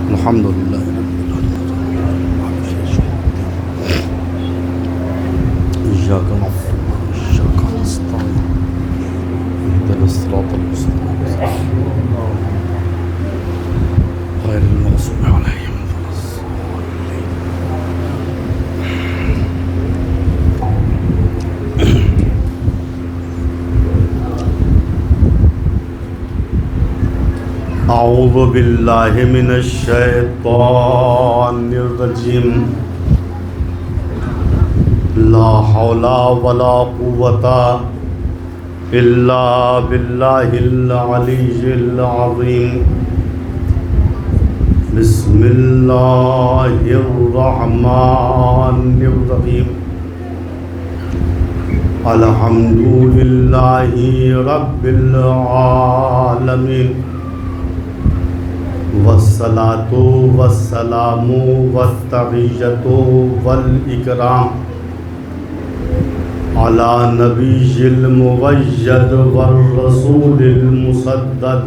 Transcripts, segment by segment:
الحمدللہ إياك نعبد وإياك نستعين اهدنا الصراط المستقيم غير المغضوب عليهم ولا الضالين. أعوذ بالله من الشيطان الرجيم. لا حول ولا قوة إلا بالله العلي العظيم. بسم الله الرحمن الرحيم. الحمد لله رب العالمين والصلاة والسلام والتحية والإكرام على نبي المؤيد والرسول المسدد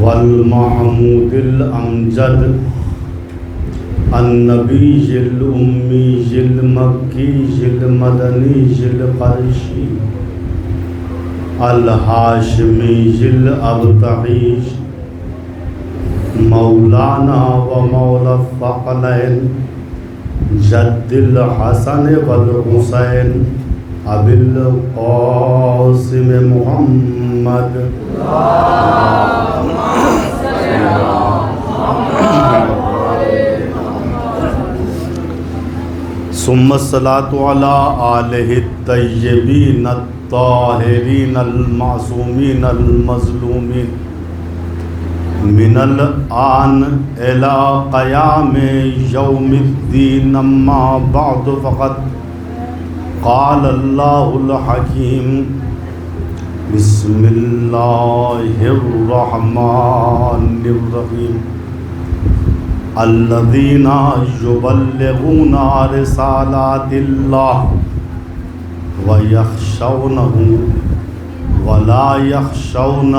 والمحمود الأمجد النبي الأمي المكي المدني القرشي الهاشمي الأبطحي مولانا ومولى الثقلين جد الحسن والحسين أبي القاسم محمد ثم الصلاة على آله الطيبين الطاهرين المعصومين المظلومين من الآن إلى قيام يوم الدين. أما بعد فقد قال الله الحكيم. بسم الله الرحمن الرحيم. الذين يبلغون رسالات الله ويخشونه ولا يخشون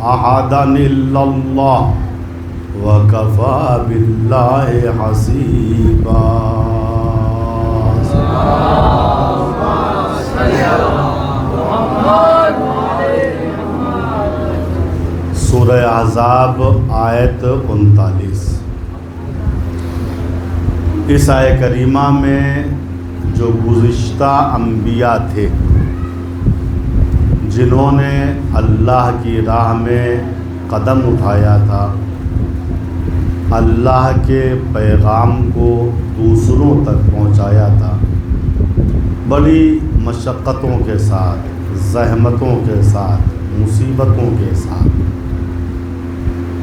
أحدا إلا الله وكفى بالله حسيبا. سورہ احزاب آیت 39. اس آیت کریمہ میں جو گزشتہ انبیاء تھے جنہوں نے اللہ کی راہ میں قدم اٹھایا تھا، اللہ کے پیغام کو دوسروں تک پہنچایا تھا، بڑی مشقتوں کے ساتھ، زحمتوں کے ساتھ، مصیبتوں کے ساتھ.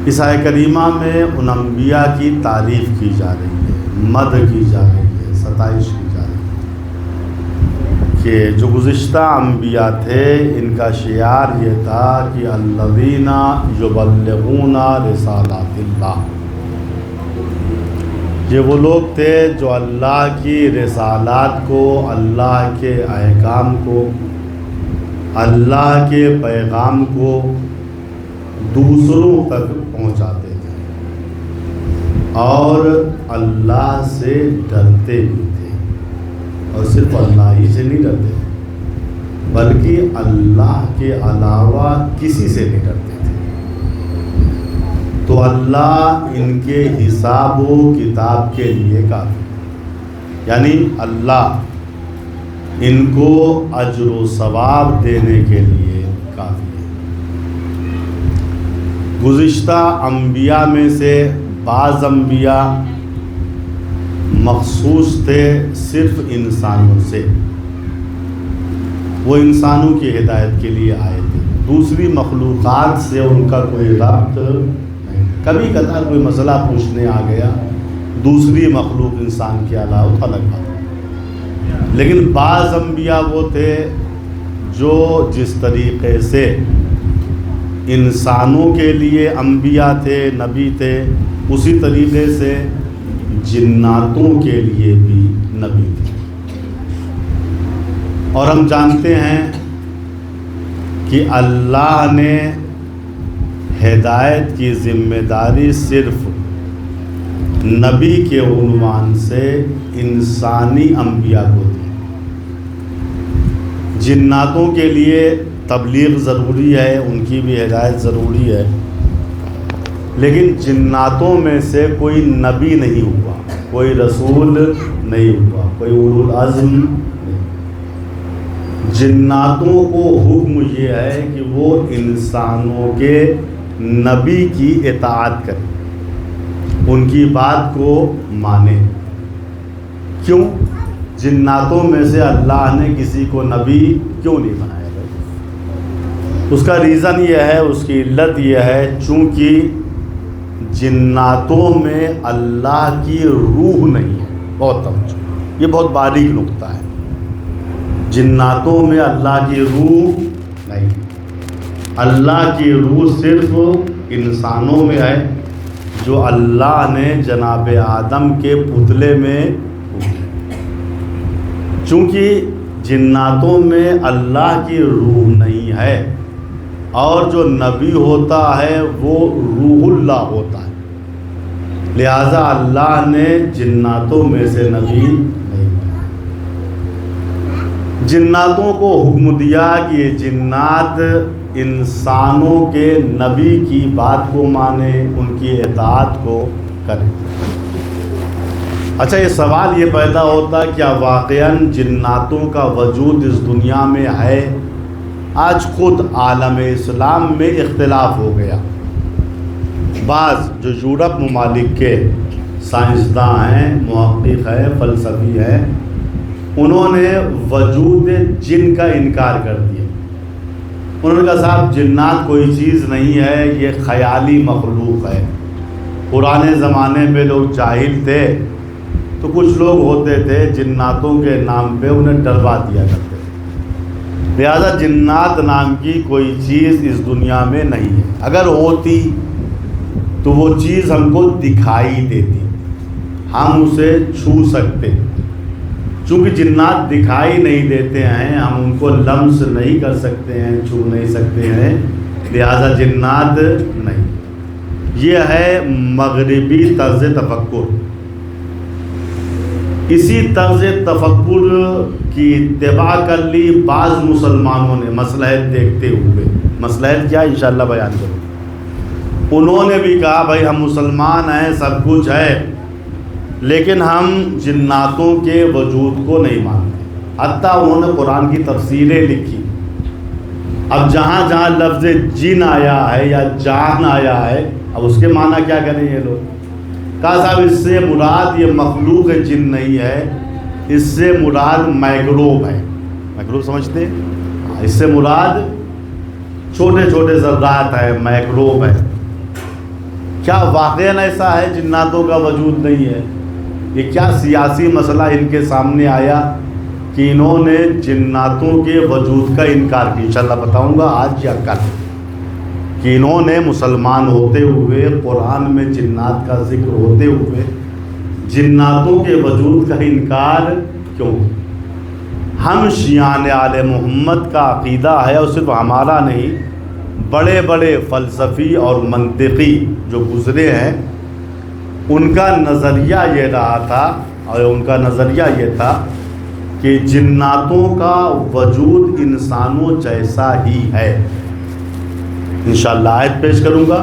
اس آیت کریمہ میں ان انبیاء کی تعریف کی جا رہی ہے، مدح کی جا رہی ہے، ستائش کی جا رہی ہے کہ جو گزشتہ انبیاء تھے ان کا شعار یہ تھا کہ الذین یبلغون رسالات اللہ. یہ وہ لوگ تھے جو اللہ کی رسالات کو، اللہ کے احکام کو، اللہ کے پیغام کو دوسروں تک پہنچاتے تھے اور اللہ سے ڈرتے بھی تھے. اور صرف اللہ ہی سے نہیں ڈرتے بلکہ اللہ کے علاوہ کسی سے نہیں ڈرتے تھے. تو اللہ ان کے حساب و کتاب کے لیے کافی، یعنی اللہ ان کو اجر و ثواب دینے کے لیے کافی ہے. گزشتہ انبیاء میں سے بعض انبیاء مخصوص تھے صرف انسانوں سے، وہ انسانوں کی ہدایت کے لیے آئے تھے، دوسری مخلوقات سے ان کا کوئی ربط نہیں. کبھی کبھار کوئی مسئلہ پوچھنے آ گیا دوسری مخلوق انسان کے علاوہ تو الگ بات. لیکن بعض انبیاء وہ تھے جو جس طریقے سے انسانوں کے لیے انبیاء تھے، نبی تھے، اسی طریقے سے جناتوں کے لیے بھی نبی تھے. اور ہم جانتے ہیں کہ اللہ نے ہدایت کی ذمہ داری صرف نبی کے عنوان سے انسانی انبیاء کو دی۔ جناتوں کے لیے تبلیغ ضروری ہے، ان کی بھی ہدایت ضروری ہے، لیکن جناتوں میں سے کوئی نبی نہیں ہوا، کوئی رسول نہیں ہوا، کوئی اولو العزم نہیں۔ جناتوں کو حکم یہ ہے کہ وہ انسانوں کے نبی کی اطاعت کریں، ان کی بات کو مانیں۔ کیوں؟ جناتوں میں سے اللہ نے کسی کو نبی کیوں نہیں بنایا بھائی؟ اس کا ریزن یہ ہے، اس کی علت یہ ہے، چونکہ جناتوں میں اللہ کی روح نہیں ہے۔ بہت توجہ، یہ بہت باریک نقطہ ہے۔ جناتوں میں اللہ کی روح نہیں، اللہ کی روح صرف انسانوں میں ہے، جو اللہ نے جناب آدم کے پتلے میں پوچھا۔ چونکہ جناتوں میں اللہ کی روح نہیں ہے، اور جو نبی ہوتا ہے وہ روح اللہ ہوتا ہے، لہذا اللہ نے جناتوں میں سے نبی نہیں بنایا۔ جناتوں کو حکم دیا کہ یہ جنات انسانوں کے نبی کی بات کو مانیں، ان کی اطاعت کو کریں۔ اچھا، یہ سوال یہ پیدا ہوتا ہے کیا واقعاً جناتوں کا وجود اس دنیا میں ہے؟ آج خود عالم اسلام میں اختلاف ہو گیا۔ بعض جو یورپ ممالک کے سائنسداں ہیں، محقق ہیں، فلسفی ہیں، انہوں نے وجود جن کا انکار کر دیا۔ انہوں نے کہا صاحب جنات کوئی چیز نہیں ہے، یہ خیالی مخلوق ہے۔ پرانے زمانے میں لوگ جاہل تھے تو کچھ لوگ ہوتے تھے جناتوں کے نام پہ انہیں ڈروا دیا کرتے تھے، لہذا جنات نام کی کوئی چیز اس دنیا میں نہیں ہے۔ اگر ہوتی تو وہ چیز ہم کو دکھائی دیتی، ہم اسے چھو سکتے۔ چونکہ جنات دکھائی نہیں دیتے ہیں، ہم ان کو لمس نہیں کر سکتے ہیں، چھو نہیں سکتے ہیں، لہذا جنات نہیں۔ یہ ہے مغربی طرز تفکر۔ اسی طرز تفکر کی اتباع کر لی بعض مسلمانوں نے مصلحت دیکھتے ہوئے۔ مصلحت کیا؟ انشاءاللہ بیان کروں۔ انہوں نے بھی کہا بھائی ہم مسلمان ہیں، سب کچھ ہے، لیکن ہم جناتوں کے وجود کو نہیں مانتے۔ حتیٰ انہوں نے قرآن کی تفسیریں لکھی۔ اب جہاں جہاں لفظ جن آیا ہے یا جان آیا ہے، اب اس کے معنی کیا کریں یہ لوگ؟ کہا صاحب اس سے مراد یہ مخلوق جن نہیں ہے، اس سے مراد مائکروب ہے۔ مائکروب سمجھتے ہیں؟ اس سے مراد چھوٹے چھوٹے ذرات ہے، مائکروب ہے۔ کیا واقعاً ایسا ہے جناتوں کا وجود نہیں ہے؟ یہ کیا سیاسی مسئلہ ان کے سامنے آیا کہ انہوں نے جناتوں کے وجود کا انکار کیا؟ انشاءاللہ بتاؤں گا آج یا کل کہ انہوں نے مسلمان ہوتے ہوئے، قرآن میں جنات کا ذکر ہوتے ہوئے، جناتوں کے وجود کا انکار کیوں؟ ہم شیعان آل محمد کا عقیدہ ہے، اور صرف ہمارا نہیں، بڑے بڑے فلسفی اور منطقی جو گزرے ہیں ان کا نظریہ یہ رہا تھا، اور ان کا نظریہ یہ تھا کہ جناتوں کا وجود انسانوں جیسا ہی ہے۔ انشاءاللہ آیت پیش کروں گا،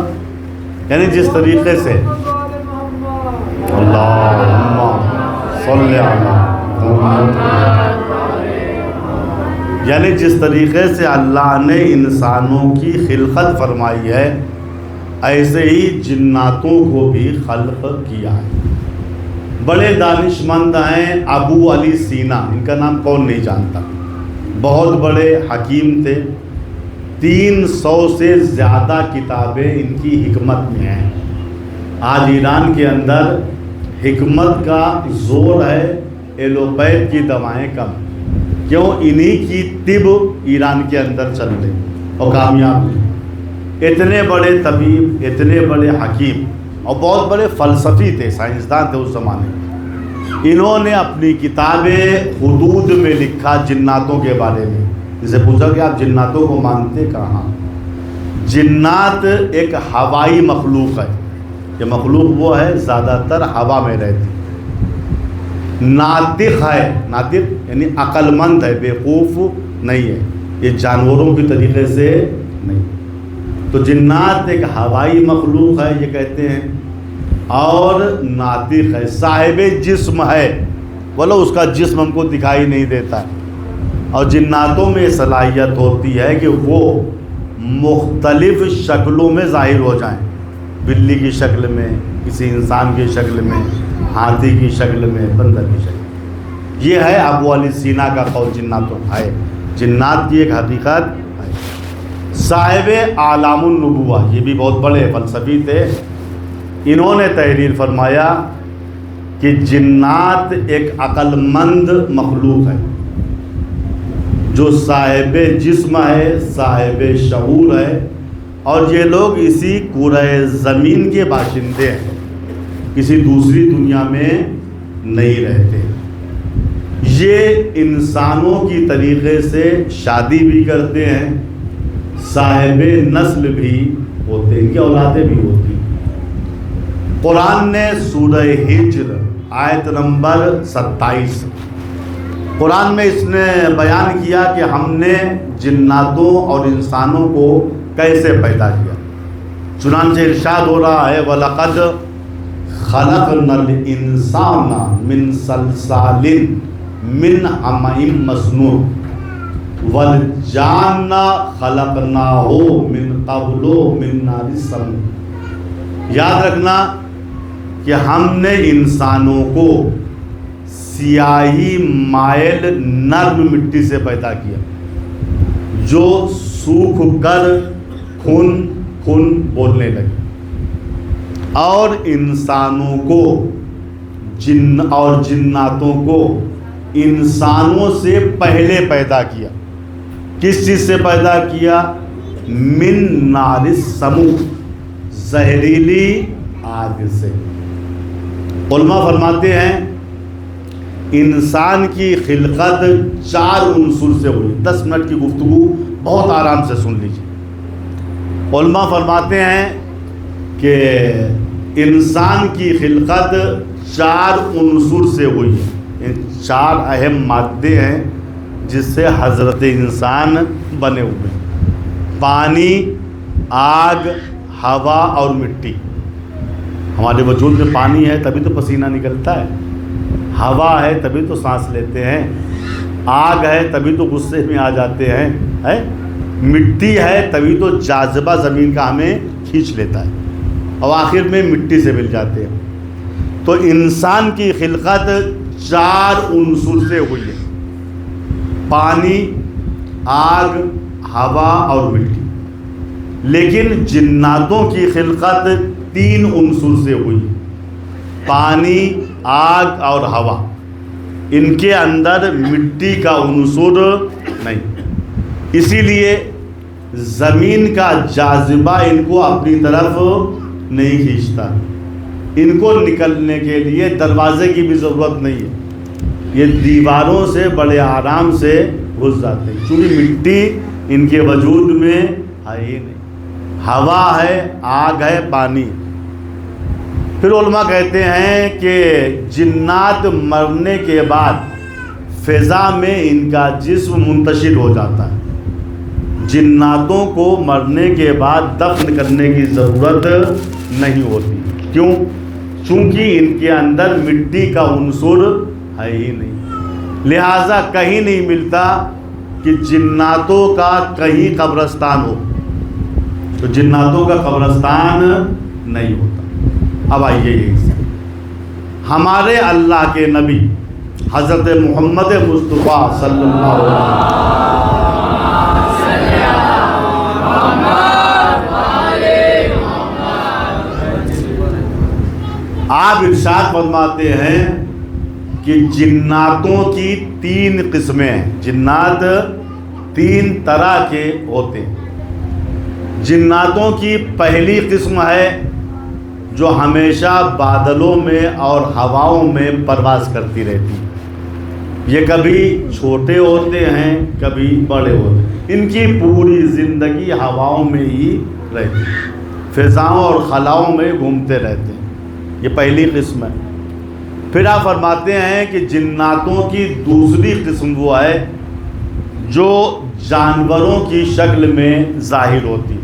یعنی جس طریقے سے اللہم صلی علی محمد، یعنی جس طریقے سے اللہ نے انسانوں کی خلقت فرمائی ہے، ایسے ہی جناتوں کو بھی خلق کیا ہے۔ بڑے دانش مند ہیں ابو علی سینا، ان کا نام کون نہیں جانتا، بہت بڑے حکیم تھے، 300 سے زیادہ کتابیں ان کی حکمت میں ہیں۔ آج ایران کے اندر حکمت کا زور ہے، ایلوپیتھ کی دوائیں کم، کیوں؟ انہی کی طب ایران کے اندر چل رہی اور کامیاب ہوئی۔ اتنے بڑے طبیب، اتنے بڑے حکیم اور بہت بڑے فلسفی تھے، سائنسدان تھے اس زمانے میں، انہوں نے اپنی کتابیں حدود میں لکھا جناتوں کے بارے میں۔ جسے پوچھا کہ آپ جناتوں کو مانتے کہاں؟ جنات ایک ہوائی مخلوق ہے، یہ مخلوق وہ ہے زیادہ تر ہوا میں رہتی. ناطق ہے، ناطق یعنی عقل مند ہے، بیوقوف نہیں ہے، یہ جانوروں کی طریقے سے نہیں. تو جنات ایک ہوائی مخلوق ہے یہ کہتے ہیں، اور ناطق ہے، صاحب جسم ہے، بولو اس کا جسم ہم کو دکھائی نہیں دیتا ہے. اور جناتوں میں صلاحیت ہوتی ہے کہ وہ مختلف شکلوں میں ظاہر ہو جائیں، بلی کی شکل میں، کسی انسان کی شکل میں، ہاتھی کی شکل میں، بندر کی شکل میں. یہ ہے ابو علی سینا کا قول جناتوں ہے، جنات کی ایک حقیقت ہے. صاحب اعلام النبوہ، یہ بھی بہت بڑے فلسفی تھے، انہوں نے تحریر فرمایا کہ جنات ایک عقل مند مخلوق ہے جو صاحب جسم ہے، صاحب شعور ہے، اور یہ لوگ اسی کرۂ زمین کے باشندے ہیں، کسی دوسری دنیا میں نہیں رہتے. یہ انسانوں کی طریقے سے شادی بھی کرتے ہیں، صاحب نسل بھی ہوتے ہیں، ان کی اولادیں بھی ہوتی ہیں. قرآن نے سورہ ہجر آیت نمبر 27، قرآن میں اس نے بیان کیا کہ ہم نے جناتوں اور انسانوں کو کیسے پیدا کیا. چنانچہ ارشاد ہو رہا ہے وَلَقَدْ خَلَقْنَا الْإِنسَانَ مِنْ صَلْصَالٍ مِنْ حَمَإٍ مَسْنُونٍ وَالْجَانَّ خَلَقْنَاهُ مِنْ قَبْلُ مِنْ نَارِ السَّمُومِ. یاد رکھنا کہ ہم نے انسانوں کو سیاہی مائل نرم مٹی سے پیدا کیا جو سوکھ کر کھن بولنے لگی، اور انسانوں کو اور جناتوں کو انسانوں سے پہلے پیدا کیا. کس چیز سے پیدا کیا؟ من نار السموم، زہریلی آگ سے. علماء فرماتے ہیں انسان کی خلقت 4 عنصر سے ہوئی. 10 منٹ کی گفتگو بہت آرام سے سن لیجیے. علماء فرماتے ہیں کہ انسان کی خلقت 4 عنصر سے ہوئی ہے. 4 اہم مادے ہیں جس سے حضرت انسان بنے ہوئے ہیں: پانی، آگ، ہوا اور مٹی. ہمارے وجود میں پانی ہے تبھی تو پسینہ نکلتا ہے، ہوا ہے تبھی تو سانس لیتے ہیں، آگ ہے تبھی تو غصے میں آ جاتے ہیں، مٹی ہے تبھی تو جاذبہ زمین کا ہمیں کھینچ لیتا ہے، اور آخر میں مٹی سے مل جاتے ہیں. تو انسان کی خلقت 4 عنصر سے ہوئی ہے: پانی، آگ، ہوا اور مٹی. لیکن جناتوں کی خلقت 3 عنصر سے ہوئی: پانی، آگ اور ہوا. ان کے اندر مٹی کا عنصر نہیں. اسی لیے زمین کا جاذبہ ان کو اپنی طرف نہیں کھینچتا. ان کو نکلنے کے لیے دروازے کی بھی ضرورت نہیں ہے، یہ دیواروں سے بڑے آرام سے گھس جاتے ہیں، چونکہ مٹی ان کے وجود میں ہے ہی نہیں. ہوا ہے، آگ ہے، پانی. پھر علماء کہتے ہیں کہ جنات مرنے کے بعد فضا میں ان کا جسم منتشر ہو جاتا ہے. جناتوں کو مرنے کے بعد دفن کرنے کی ضرورت نہیں ہوتی. کیوں؟ چونکہ ان کے اندر مٹی کا عنصر ہے ہی نہیں. لہٰذا کہیں نہیں ملتا کہ جناتوں کا کہیں قبرستان ہو، تو جناتوں کا قبرستان نہیں ہوتا. اب آئیے یہی سے ہمارے اللہ کے نبی حضرت محمد مصطفیٰ صلی اللہ علیہ وسلم آپ ارشاد فرماتے ہیں کہ جناتوں کی 3 قسمیں ہیں. جنات 3 طرح کے ہوتے ہیں. جناتوں کی پہلی قسم ہے جو ہمیشہ بادلوں میں اور ہواؤں میں پرواز کرتی رہتی. یہ کبھی چھوٹے ہوتے ہیں، کبھی بڑے ہوتے ہیں. ان کی پوری زندگی ہواؤں میں ہی رہتی ہے، فضاؤں اور خلاؤں میں گھومتے رہتے ہیں۔ یہ پہلی قسم ہے۔ پھر آپ فرماتے ہیں کہ جناتوں کی دوسری قسم وہ ہے جو جانوروں کی شکل میں ظاہر ہوتی،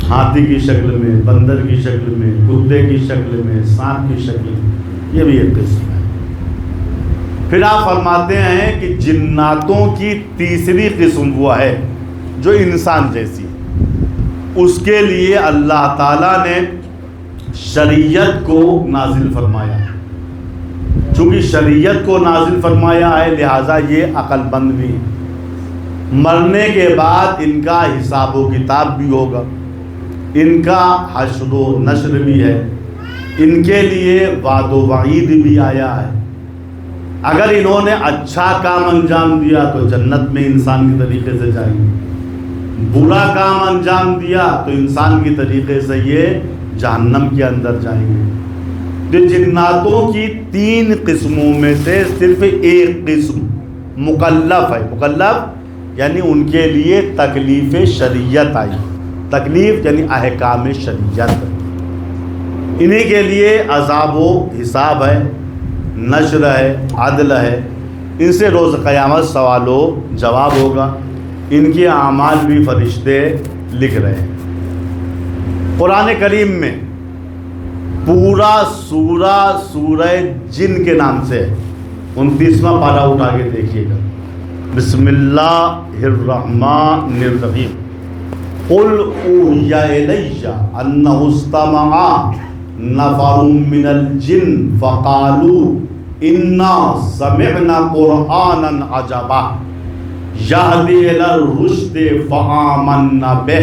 ہاتھی کی شکل میں، بندر کی شکل میں، کتے کی شکل میں، سانپ کی شکل میں، یہ بھی ایک قسم ہے۔ پھر آپ فرماتے ہیں کہ جناتوں کی تیسری قسم وہ ہے جو انسان جیسی، اس کے لیے اللہ تعالیٰ نے شریعت کو نازل فرمایا۔ چونکہ شریعت کو نازل فرمایا ہے لہٰذا یہ عقل مند بھی ہے۔ مرنے کے بعد ان کا حساب و کتاب بھی ہوگا، ان کا حشر و نشر بھی ہے، ان کے لیے وعد و وعید بھی آیا ہے۔ اگر انہوں نے اچھا کام انجام دیا تو جنت میں انسان کے طریقے سے جائیں گے، برا کام انجام دیا تو انسان کی طریقے سے یہ جہنم کے اندر جائیں گے۔ تو جناتوں کی تین قسموں میں سے صرف ایک قسم مکلف ہے۔ مکلف یعنی ان کے لیے تکلیف شریعت آئی، تکلیف یعنی احکام شریعت، انہی کے لیے عذاب و حساب ہے، نشر ہے، عدل ہے، ان سے روز قیامت سوال و جواب ہوگا، ان کے اعمال بھی فرشتے لکھ رہے ہیں۔ قرآن کریم میں پورا سورہ جن کے نام سے 29واں پارہ اٹھا کے دیکھیے گا۔ بسم اللہ الرحمن الرحیم۔ قل اوحی الی انہ استمع نفر من الجن فقالوا انا سمعنا قرآنا عجبا یہدی الی الرشد فآمنا بہ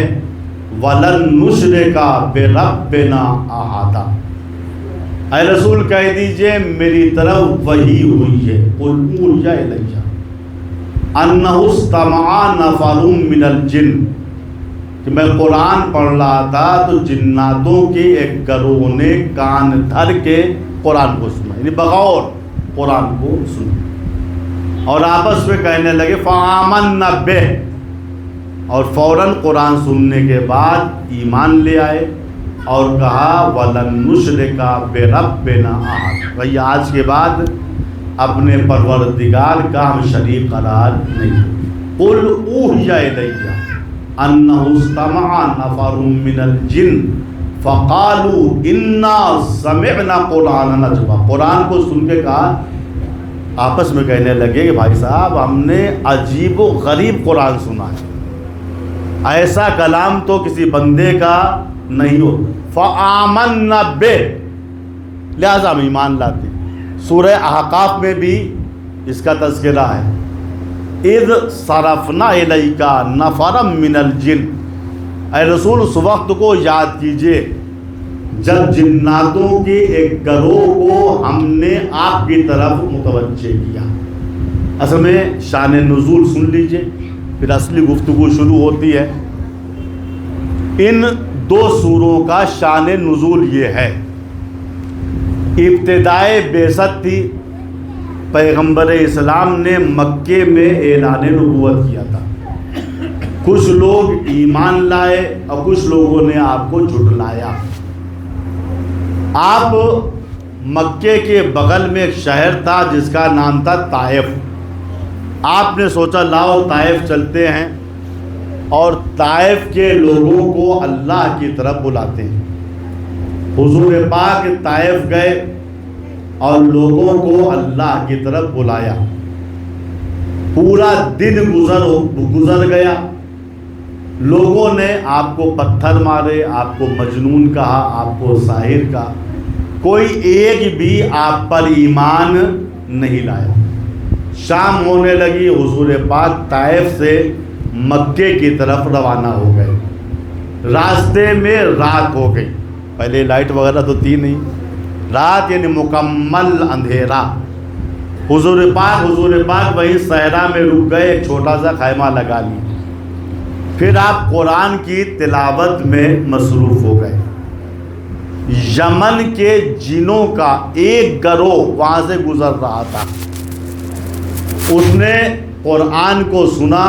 ولن نشرک بربنا احدا۔ اے رسول کہہ دیجئے میری طرف وحی ہوئی ہے، قل اوحی الی انہ استمع نفر من الجن، کہ میں قرآن پڑھ رہا تھا تو جناتوں کے ایک گروہ نے کان دھر کے قرآن کو سنا، یعنی بغور قرآن کو سنا، اور آپس میں کہنے لگے فآمنا بہ، اور فوراً قرآن سننے کے بعد ایمان لے آئے اور کہا وَلَن نُشْرِكَ بِرَبِّنَا أَحَدًا، بھئی آج کے بعد اپنے پروردگار کا ہم شریک قرار نہیں۔ قُلْ أُوحِيَ إِلَيَّ أَنَّهُ اسْتَمَعَ نَفَرٌ مِّنَ الْجِنِّ فَقَالُوا إِنَّا سَمِعْنَا قُرْآنًا عَجَبًا، قرآن کو سن کے کہا، آپس میں کہنے لگے کہ بھائی صاحب ہم نے عجیب و غریب قرآن سنا ہے، ایسا کلام تو کسی بندے کا نہیں ہو، فآمنا بہ، لہذا ہم ایمان لاتے۔ سورہ احقاف میں بھی اس کا تذکرہ ہے، اذ صرفنا الیک نفرا من الجن، اے رسول اس وقت کو یاد کیجئے جب جناتوں کے ایک گروہ کو ہم نے آپ کی طرف متوجہ کیا۔ اصل میں شان نزول سن لیجئے پھر اصلی گفتگو شروع ہوتی ہے۔ ان دو سوروں کا شان نزول یہ ہے، ابتدائے بعثت تھی، پیغمبر اسلام نے مکے میں اعلان نبوت کیا تھا، کچھ لوگ ایمان لائے اور کچھ لوگوں نے آپ کو جھٹلایا۔ آپ مکے کے بغل میں ایک شہر تھا جس کا نام تھا طائف، آپ نے سوچا لاؤ طائف چلتے ہیں اور طائف کے لوگوں کو اللہ کی طرف بلاتے ہیں۔ حضور پاک طائف گئے اور لوگوں کو اللہ کی طرف بلایا، پورا دن گزر گیا، لوگوں نے آپ کو پتھر مارے، آپ کو مجنون کہا، آپ کو ساحر کہا، کوئی ایک بھی آپ پر ایمان نہیں لایا۔ شام ہونے لگی، حضور پاک طائف سے مکے کی طرف روانہ ہو گئے، راستے میں رات ہو گئی، پہلے لائٹ وغیرہ تو تھی نہیں، رات یعنی مکمل اندھیرا۔ حضور پاک وہیں صحرا میں رک گئے، ایک چھوٹا سا خیمہ لگا لی، پھر آپ قرآن کی تلاوت میں مصروف ہو گئے۔ یمن کے جنوں کا ایک گروہ وہاں سے گزر رہا تھا، اس نے قرآن کو سنا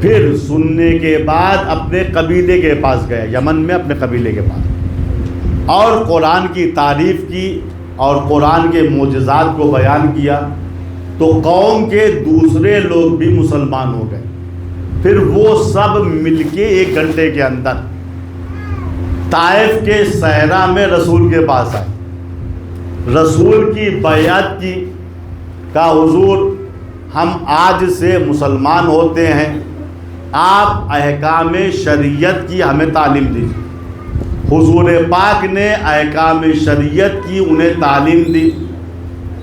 پھر سننے کے بعد اپنے قبیلے کے پاس گئے، یمن میں اپنے قبیلے کے پاس، اور قرآن کی تعریف کی اور قرآن کے معجزات کو بیان کیا، تو قوم کے دوسرے لوگ بھی مسلمان ہو گئے۔ پھر وہ سب مل کے 1 گھنٹے کے اندر طائف کے صحرا میں رسول کے پاس آئے، رسول کی بیعت کی، کہا حضور ہم آج سے مسلمان ہوتے ہیں، آپ احکام شریعت کی ہمیں تعلیم دیجیے۔ حضور پاک نے احکام شریعت کی انہیں تعلیم دی،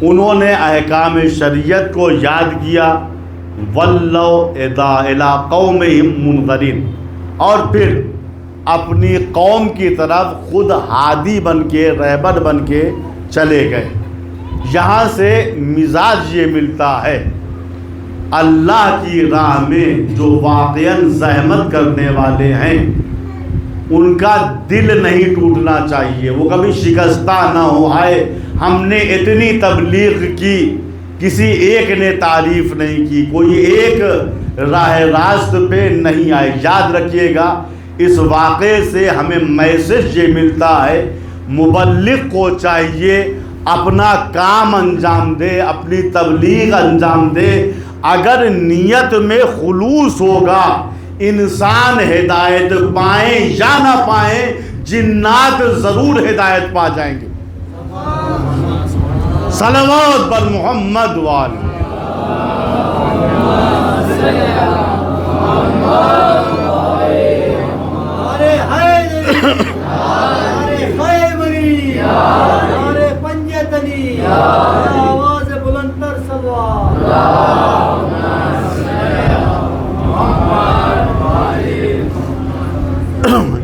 انہوں نے احکام شریعت کو یاد کیا، وَلَّوْا إِلَىٰ قَوْمِهِمْ مُنذَرِينَ، اور پھر اپنی قوم کی طرف خود ہادی بن کے، رہبر بن کے چلے گئے۔ یہاں سے مزاج یہ ملتا ہے، اللہ کی راہ میں جو واقعاً زحمت کرنے والے ہیں ان کا دل نہیں ٹوٹنا چاہیے، وہ کبھی شکستہ نہ ہو، آئے ہم نے اتنی تبلیغ کی، کسی ایک نے تعریف نہیں کی، کوئی ایک راہ راست پہ نہیں آئے۔ یاد رکھیے گا، اس واقعے سے ہمیں میسج یہ ملتا ہے، مبلغ کو چاہیے اپنا کام انجام دے، اپنی تبلیغ انجام دے، اگر نیت میں خلوص ہوگا، انسان ہدایت پائیں یا نہ پائیں، جنات ضرور ہدایت پا جائیں گے۔ صلوات بر محمد وآلہ۔ آواز بلند تر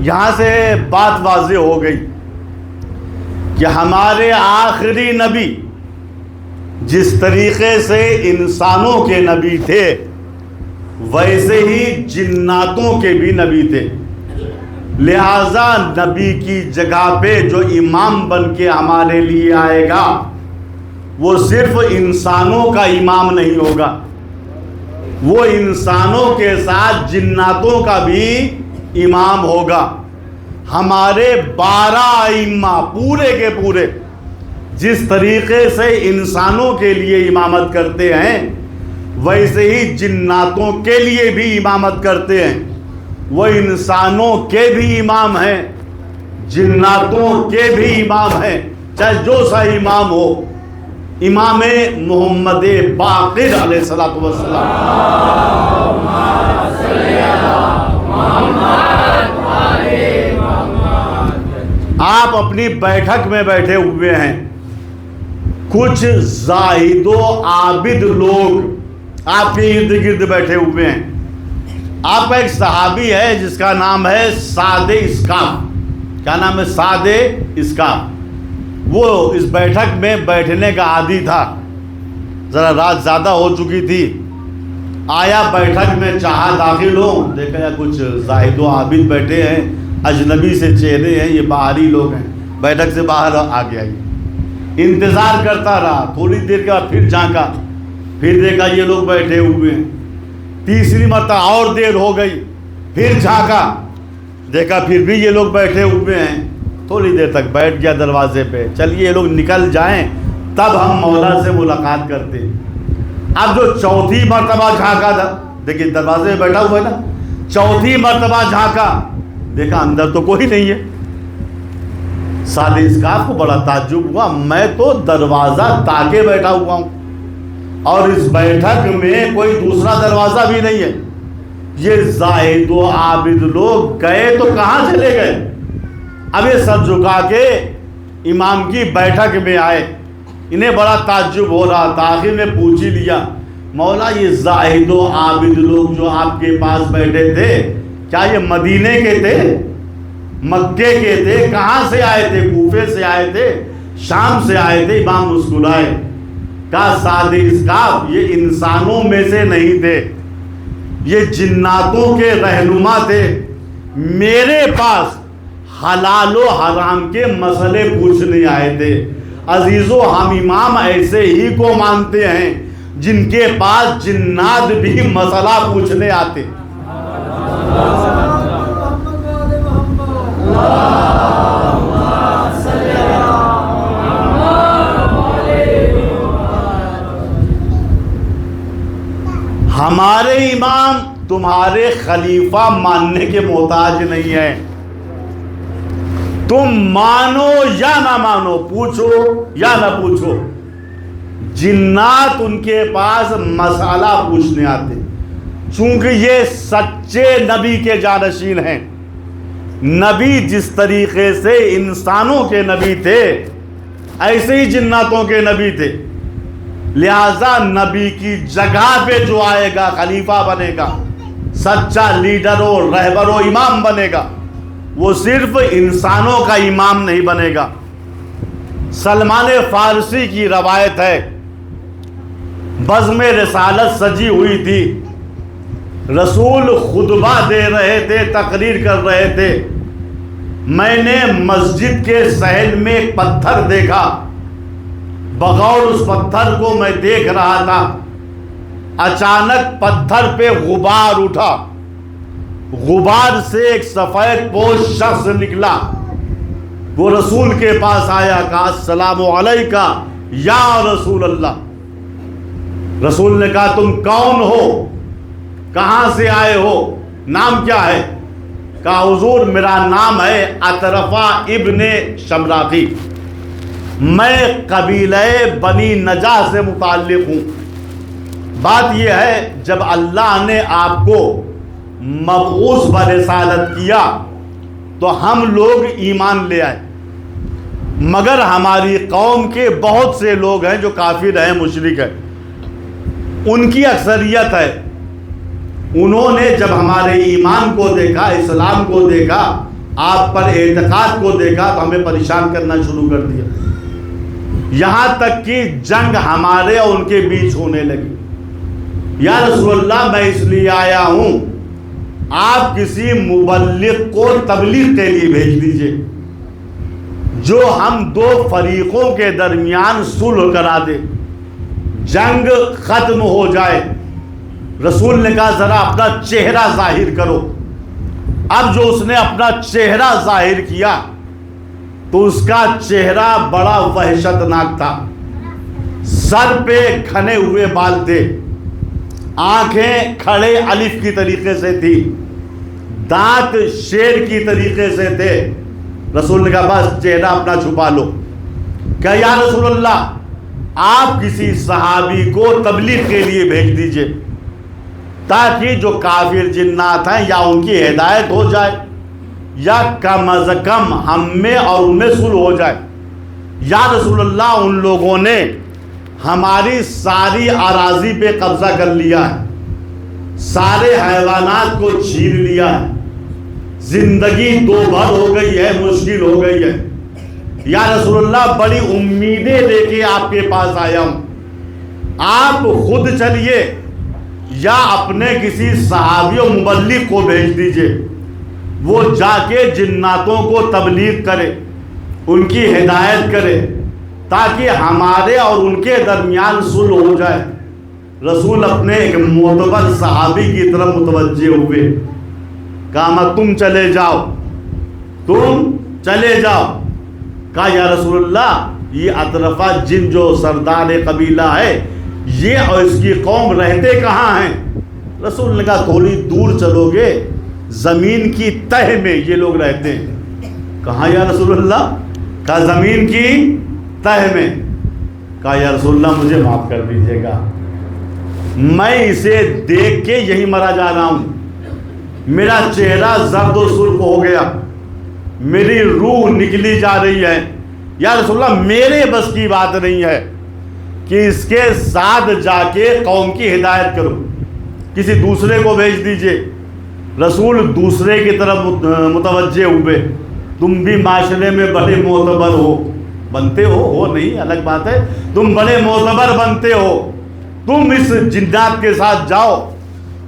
یہاں سے بات واضح ہو گئی کہ ہمارے آخری نبی جس طریقے سے انسانوں کے نبی تھے، ویسے ہی جناتوں کے بھی نبی تھے، لہذا نبی کی جگہ پہ جو امام بن کے ہمارے لیے آئے گا وہ صرف انسانوں کا امام نہیں ہوگا، وہ انسانوں کے ساتھ جناتوں کا بھی امام ہوگا۔ ہمارے 12 ائمہ پورے کے پورے جس طریقے سے انسانوں کے لیے امامت کرتے ہیں، ویسے ہی جناتوں کے لیے بھی امامت کرتے ہیں۔ وہ انسانوں کے بھی امام ہیں، جناتوں کے بھی امام ہیں، چاہے جو سا امام ہو۔ امام محمد باقر علیہ الصلوۃ والسلام، آپ اپنی بیٹھک میں بیٹھے ہوئے ہیں، کچھ زاہد و عابد لوگ آپ کے ارد گرد بیٹھے ہوئے ہیں۔ آپ کا ایک صحابی ہے جس کا نام ہے سعد اسکاف، کیا نام ہے؟ سعد اسکاف۔ وہ اس بیٹھک میں بیٹھنے کا عادی تھا، ذرا رات زیادہ ہو چکی تھی، آیا بیٹھک میں، چاہا داخل ہو، دیکھا یا کچھ زاہد و عابد بیٹھے ہیں، اجنبی سے چہرے ہیں، یہ باہری لوگ ہیں، بیٹھک سے باہر آ گیا۔ انتظار کرتا رہا، تھوڑی دیر کے بعد پھر جھانکا، پھر دیکھا یہ لوگ بیٹھے ہوئے ہیں، تیسری مرتبہ اور دیر ہو گئی، پھر جھانکا، دیکھا پھر بھی یہ لوگ بیٹھے ہوئے ہیں، تھوڑی دیر تک بیٹھ گیا دروازے پہ، چلیے یہ لوگ نکل جائیں تب ہم مولا سے ملاقات کرتے۔ اب جو چوتھی مرتبہ جھانکا تھا، دیکھیے دروازے میں بیٹھا ہوا ہے نا، چوتھی مرتبہ جھانکا، دیکھا اندر تو کوئی نہیں ہے۔ سعد اسکاف کو بڑا تعجب ہوا، میں تو دروازہ تاکے بیٹھا ہوا ہوں اور اس بیٹھک میں کوئی دوسرا دروازہ بھی نہیں ہے، یہ زاہد و عابد لوگ گئے تو کہاں چلے گئے؟ اب یہ سر جھکا کے امام کی بیٹھک میں آئے، انہیں بڑا تعجب ہو رہا تھا، آخر میں پوچھ ہی لیا، مولا یہ زاہد و عابد لوگ جو آپ کے پاس بیٹھے تھے، کیا یہ مدینے کے تھے، مکے کے تھے، کہاں سے آئے تھے؟ کوفے سے آئے تھے، شام سے آئے تھے؟ امام مسکرائے، کہا سعد اسکاف یہ انسانوں میں سے نہیں تھے، یہ جناتوں کے رہنما تھے، میرے پاس حلال و حرام کے مسئلے پوچھنے آئے تھے۔ عزیزو، ہم امام ایسے ہی کو مانتے ہیں جن کے پاس جنات بھی مسئلہ پوچھنے آتے۔ ہمارے امام تمہارے خلیفہ ماننے کے محتاج نہیں ہیں، تم مانو یا نہ مانو، پوچھو یا نہ پوچھو، جنات ان کے پاس مسئلہ پوچھنے آتے، چونکہ یہ سچے نبی کے جانشین ہیں۔ نبی جس طریقے سے انسانوں کے نبی تھے ایسے ہی جناتوں کے نبی تھے، لہذا نبی کی جگہ پہ جو آئے گا خلیفہ بنے گا، سچا لیڈر و رہبر و امام بنے گا، وہ صرف انسانوں کا امام نہیں بنے گا۔ سلمان فارسی کی روایت ہے، بزم رسالت سجی ہوئی تھی، رسول خطبہ دے رہے تھے، تقریر کر رہے تھے، میں نے مسجد کے صحن میں ایک پتھر دیکھا، بغور اس پتھر کو میں دیکھ رہا تھا، اچانک پتھر پہ غبار اٹھا، غبار سے ایک سفید پوش شخص نکلا، وہ رسول کے پاس آیا، کہا السلام علیکہ یا رسول اللہ۔ رسول نے کہا تم کون ہو، کہاں سے آئے ہو، نام کیا ہے؟ کہا حضور میرا نام ہے اطرفہ ابن شمراقی، میں قبیلہ بنی نجاح سے متعلق ہوں۔ بات یہ ہے جب اللہ نے آپ کو مبعوث برسالت کیا تو ہم لوگ ایمان لے آئے، مگر ہماری قوم کے بہت سے لوگ ہیں جو کافر ہیں، مشرک ہیں، ان کی اکثریت ہے، انہوں نے جب ہمارے ایمان کو دیکھا، اسلام کو دیکھا، آپ پر اعتقاد کو دیکھا تو ہمیں پریشان کرنا شروع کر دیا، یہاں تک کہ جنگ ہمارے اور ان کے بیچ ہونے لگی۔ یا رسول اللہ میں اس لیے آیا ہوں، آپ کسی مبلغ کو تبلیغ کے لیے بھیج دیجئے جو ہم دو فریقوں کے درمیان صلح کرا دے، جنگ ختم ہو جائے۔ رسول نے کہا ذرا اپنا چہرہ ظاہر کرو۔ اب جو اس نے اپنا چہرہ ظاہر کیا تو اس کا چہرہ بڑا وحشتناک تھا، سر پہ گھنے ہوئے بال تھے، آنکھیں کھڑے الف کی طریقے سے تھی، دانت شیر کی طریقے سے تھے۔ رسول نے کہا بس چہرہ اپنا چھپا لو۔ کہ یا رسول اللہ آپ کسی صحابی کو تبلیغ کے لیے بھیج دیجئے تاکہ جو کافر جنات ہیں یا ان کی ہدایت ہو جائے یا کم از کم ہم میں اور ان میں صلح ہو جائے۔ یا رسول اللہ ان لوگوں نے ہماری ساری اراضی پہ قبضہ کر لیا ہے، سارے حیوانات کو چھین لیا ہے، زندگی دو بھر ہو گئی ہے، مشکل ہو گئی ہے۔ یا رسول اللہ بڑی امیدیں لے کے آپ کے پاس آیا ہوں، آپ خود چلیے یا اپنے کسی صحابی و مبلغ کو بھیج دیجئے، وہ جا کے جناتوں کو تبلیغ کرے، ان کی ہدایت کرے تاکہ ہمارے اور ان کے درمیان صلح ہو جائے۔ رسول اپنے ایک معتبر صحابی کی طرف متوجہ ہوئے، کہا تم چلے جاؤ، تم چلے جاؤ۔ کہا یا رسول اللہ یہ اطرفہ جن جو سردار قبیلہ ہے یہ اور اس کی قوم رہتے کہاں ہیں؟ رسول نے کہا تھوڑی دور چلو گے، زمین کی تہ میں یہ لوگ رہتے ہیں۔ کہا یا رسول اللہ؟ کہا زمین کی تہ میں۔ کہا یا رسول اللہ مجھے معاف کر دیجیے گا، میں اسے دیکھ کے یہی مرا جا رہا ہوں، میرا چہرہ زرد و سرخ ہو گیا، میری روح نکلی جا رہی ہے۔ یا رسول اللہ میرے بس کی بات نہیں ہے کہ اس کے ساتھ جا کے قوم کی ہدایت کرو، کسی دوسرے کو بھیج دیجئے۔ رسول دوسرے کی طرف متوجہ ہوئے، تم بھی معاشرے میں بڑے معتبر ہو، بنتے ہو نہیں الگ بات ہے، تم بڑے معتبر بنتے ہو، تم اس جنات کے ساتھ جاؤ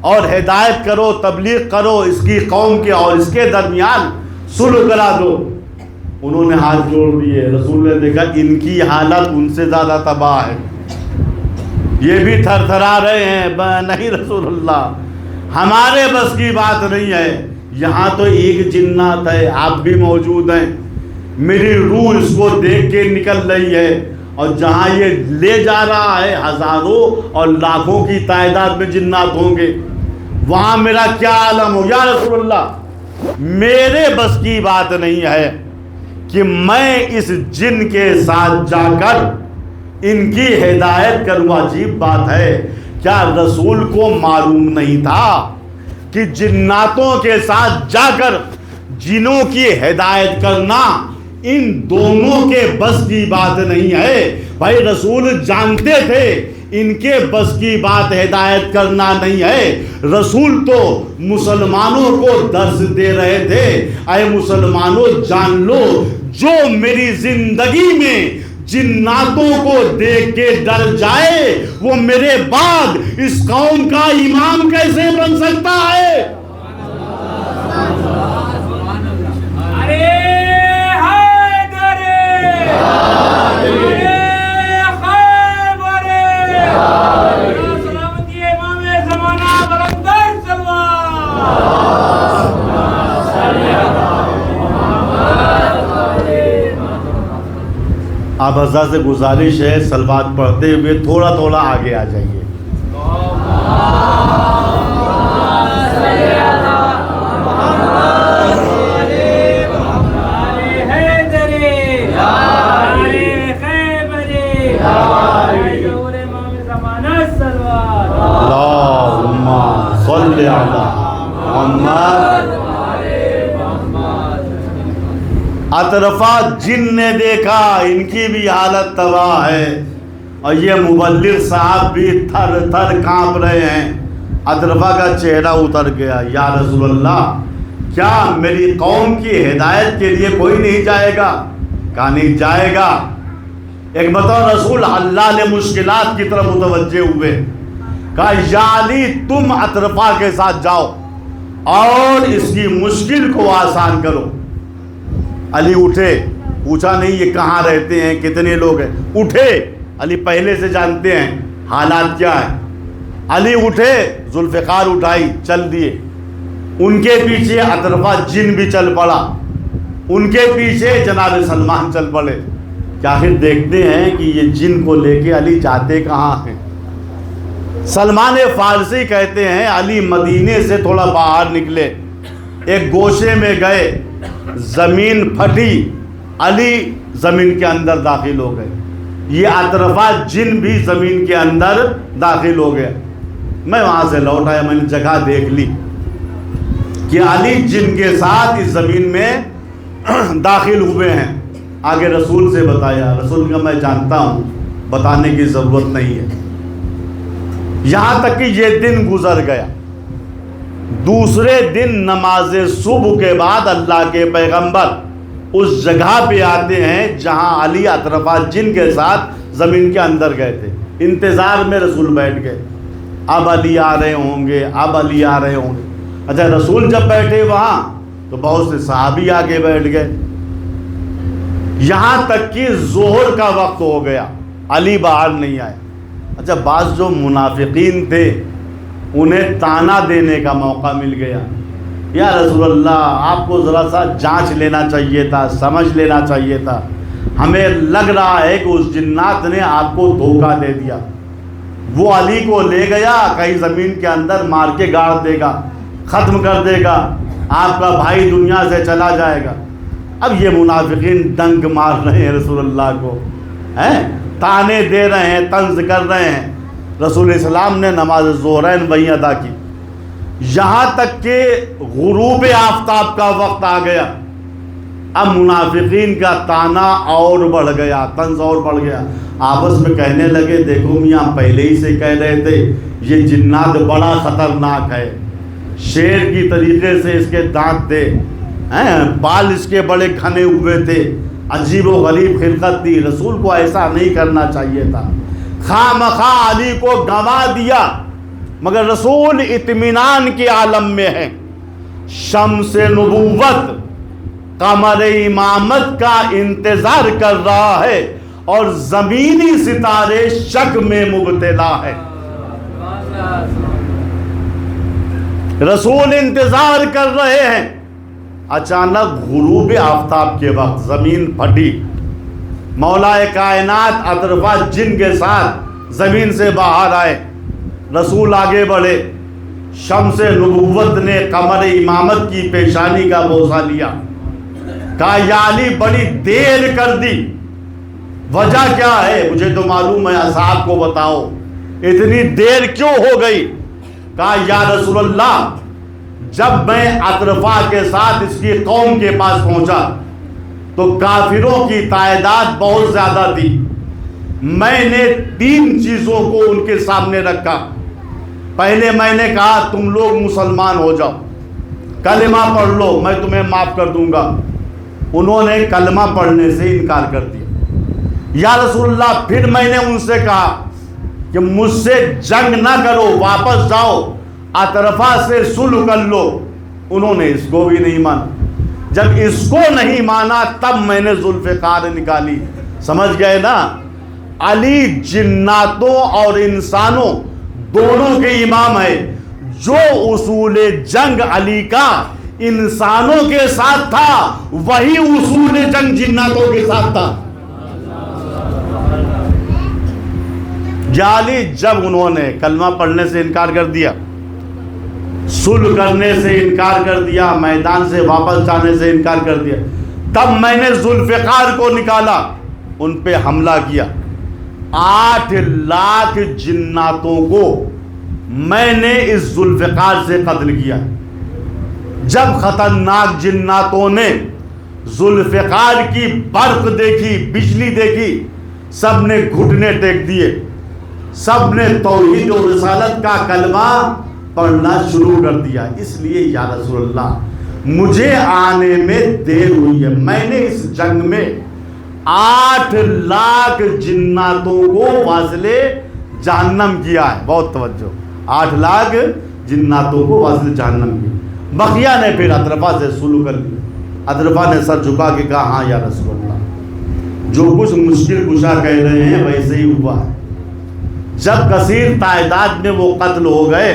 اور ہدایت کرو، تبلیغ کرو، اس کی قوم کے اور اس کے درمیان صلح کرا دو۔ انہوں نے ہاتھ جوڑ دیے، رسول نے دیکھا ان کی حالت ان سے زیادہ تباہ ہے، یہ بھی تھر تھرا رہے ہیں، نہیں رسول اللہ ہمارے بس کی بات نہیں ہے، یہاں تو ایک جنات ہے، آپ بھی موجود ہیں، میری روح اس کو دیکھ کے نکل رہی ہے، اور جہاں یہ لے جا رہا ہے ہزاروں اور لاکھوں کی تعداد میں جنات ہوں گے، وہاں میرا کیا عالم ہو یا رسول اللہ۔ میرے بس کی بات نہیں ہے کہ میں اس جن کے ساتھ جا کر ان کی ہدایت کروں۔ عجیب بات ہے، کیا رسول کو معلوم نہیں تھا کہ جناتوں کے ساتھ جا کر جنوں کی ہدایت کرنا ان دونوں کے بس کی بات نہیں ہے؟ بھائی رسول جانتے تھے ان کے بس کی بات ہدایت کرنا نہیں ہے۔ رسول تو مسلمانوں کو درس دے رہے تھے، اے مسلمانوں جان لو، جو میری زندگی میں جناتوں کو دیکھ کے ڈر جائے وہ میرے بعد اس قوم کا امام کیسے بن سکتا ہے؟ آپ حضرات سے گزارش ہے صلوات پڑھتے ہوئے تھوڑا تھوڑا آگے آ جائیے۔ اللہم صلی علی محمد۔ اطرفہ جن نے دیکھا ان کی بھی حالت تباہ ہے، اور یہ مبلغ صاحب بھی تھر تھر کانپ رہے ہیں۔ اطرفہ کا چہرہ اتر گیا، یا رسول اللہ کیا میری قوم کی ہدایت کے لیے کوئی نہیں جائے گا؟ کہا نہیں جائے گا۔ ایک بطور رسول اللہ نے مشکلات کی طرف متوجہ ہوئے، کہا یا علی تم اطرفہ کے ساتھ جاؤ اور اس کی مشکل کو آسان کرو۔ علی اٹھے، پوچھا نہیں یہ کہاں رہتے ہیں، کتنے لوگ ہیں، اٹھے۔ علی پہلے سے جانتے ہیں حالات کیا ہیں۔ علی اٹھے، ذوالفقار اٹھائی، چل دیے۔ ان کے پیچھے اطرفہ جن بھی چل پڑا، ان کے پیچھے جناب سلمان چل پڑے کہ آخر دیکھتے ہیں کہ یہ جن کو لے کے علی جاتے کہاں ہیں۔ سلمان فارسی کہتے ہیں علی مدینے سے تھوڑا باہر نکلے، ایک گوشے میں گئے، زمین پھٹی، علی زمین کے اندر داخل ہو گئے، یہ اطرفہ جن بھی زمین کے اندر داخل ہو گئے۔ میں وہاں سے لوٹ آیا، میں نے جگہ دیکھ لی کہ علی جن کے ساتھ اس زمین میں داخل ہوئے ہیں۔ آگے رسول سے بتایا، رسول کا میں جانتا ہوں، بتانے کی ضرورت نہیں ہے۔ یہاں تک کہ یہ دن گزر گیا۔ دوسرے دن نماز صبح کے بعد اللہ کے پیغمبر اس جگہ پہ آتے ہیں جہاں علی اطرفہ جن کے ساتھ زمین کے اندر گئے تھے۔ انتظار میں رسول بیٹھ گئے، اب علی آ رہے ہوں گے، اب علی آ رہے ہوں گے۔ اچھا رسول جب بیٹھے وہاں تو بہت سے صحابی آگے بیٹھ گئے، یہاں تک کہ ظہر کا وقت ہو گیا، علی باہر نہیں آئے۔ اچھا بعض جو منافقین تھے انہیں تانا دینے کا موقع مل گیا، یا رسول اللہ آپ کو ذرا سا جانچ لینا چاہیے تھا، سمجھ لینا چاہیے تھا، ہمیں لگ رہا ہے کہ اس جنات نے آپ کو دھوکہ دے دیا، وہ علی کو لے گیا کہیں زمین کے اندر مار کے گاڑ دے گا، ختم کر دے گا، آپ کا بھائی دنیا سے چلا جائے گا۔ اب یہ منافقین ڈنک مار رہے ہیں رسول اللہ کو، تانے دے رہے ہیں، طنز کر رہے ہیں۔ رسول اسلام نے نماز ظہرین وہیں ادا کی، یہاں تک کہ غروب آفتاب کا وقت آ گیا۔ اب منافقین کا تانا اور بڑھ گیا، طنز اور بڑھ گیا، آپس میں کہنے لگے دیکھو میاں پہلے ہی سے کہہ رہے تھے یہ جنات بڑا خطرناک ہے، شیر کی طریقے سے اس کے دانت تھے، بال اس کے بڑے گھنے ہوئے تھے، عجیب و غریب خلقت تھی، رسول کو ایسا نہیں کرنا چاہیے تھا، خواہ مخواہ علی کو گنوا دیا۔ مگر رسول اطمینان کے عالم میں ہے، شمس نبوت قمر امامت کا انتظار کر رہا ہے اور زمینی ستارے شک میں مبتلا ہے۔ رسول انتظار کر رہے ہیں. اچانک غروب آفتاب کے وقت زمین پھٹی. مولا کائنات اطرفہ جن کے ساتھ زمین سے باہر آئے. رسول آگے بڑھے. شمس نبوت نے قمر امامت کی پیشانی کا بوسہ لیا. کہا یا علی بڑی دیر کر دی, وجہ کیا ہے؟ مجھے تو معلوم ہے, اصحاب کو بتاؤ اتنی دیر کیوں ہو گئی؟ کہا یا رسول اللہ, جب میں اطرفہ کے ساتھ اس کی قوم کے پاس پہنچا تو کافروں کی تعداد بہت زیادہ تھی. میں نے 3 چیزوں کو ان کے سامنے رکھا. پہلے میں نے کہا تم لوگ مسلمان ہو جاؤ, کلمہ پڑھ لو, میں تمہیں معاف کر دوں گا. انہوں نے کلمہ پڑھنے سے انکار کر دیا. یا رسول اللہ, پھر میں نے ان سے کہا کہ مجھ سے جنگ نہ کرو, واپس جاؤ, اطرفہ سے صلح کر لو. انہوں نے اس کو بھی نہیں مانا. جب اس کو نہیں مانا تب میں نے ذوالفقار نکالی. سمجھ گئے نا؟ علی جناتوں اور انسانوں دونوں کے امام ہے. جو اصول جنگ علی کا انسانوں کے ساتھ تھا وہی اصول جنگ جناتوں کے ساتھ تھا. علی جب انہوں نے کلمہ پڑھنے سے انکار کر دیا, صلح کرنے سے انکار کر دیا, میدان سے واپس جانے سے انکار کر دیا, تب میں نے ذوالفقار کو نکالا, ان پہ حملہ کیا. 8 لاکھ جناتوں کو میں نے اس ذوالفقار سے قتل کیا. جب خطرناک جناتوں نے ذوالفقار کی برق دیکھی, بجلی دیکھی, سب نے گھٹنے ٹیک دیے, سب نے توحید و رسالت کا کلمہ پڑھنا شروع کر دیا. اس لیے یا رسول اللہ, مجھے آنے میں دیر ہوئی ہے. میں نے اس جنگ میں 8 لاکھ جناتوں کو واصل جہنم کیا ہے. بہت توجہ, 8 لاکھ جناتوں کو واصل جہنم کیا. بقیہ نے پھر اطرفہ سے صلح کر لی. اطرفہ نے سر جھکا کے کہا ہاں یا رسول اللہ, جو کچھ مشکل کشا کہہ رہے ہیں ویسے ہی ہوا ہے. جب کثیر تعداد میں وہ قتل ہو گئے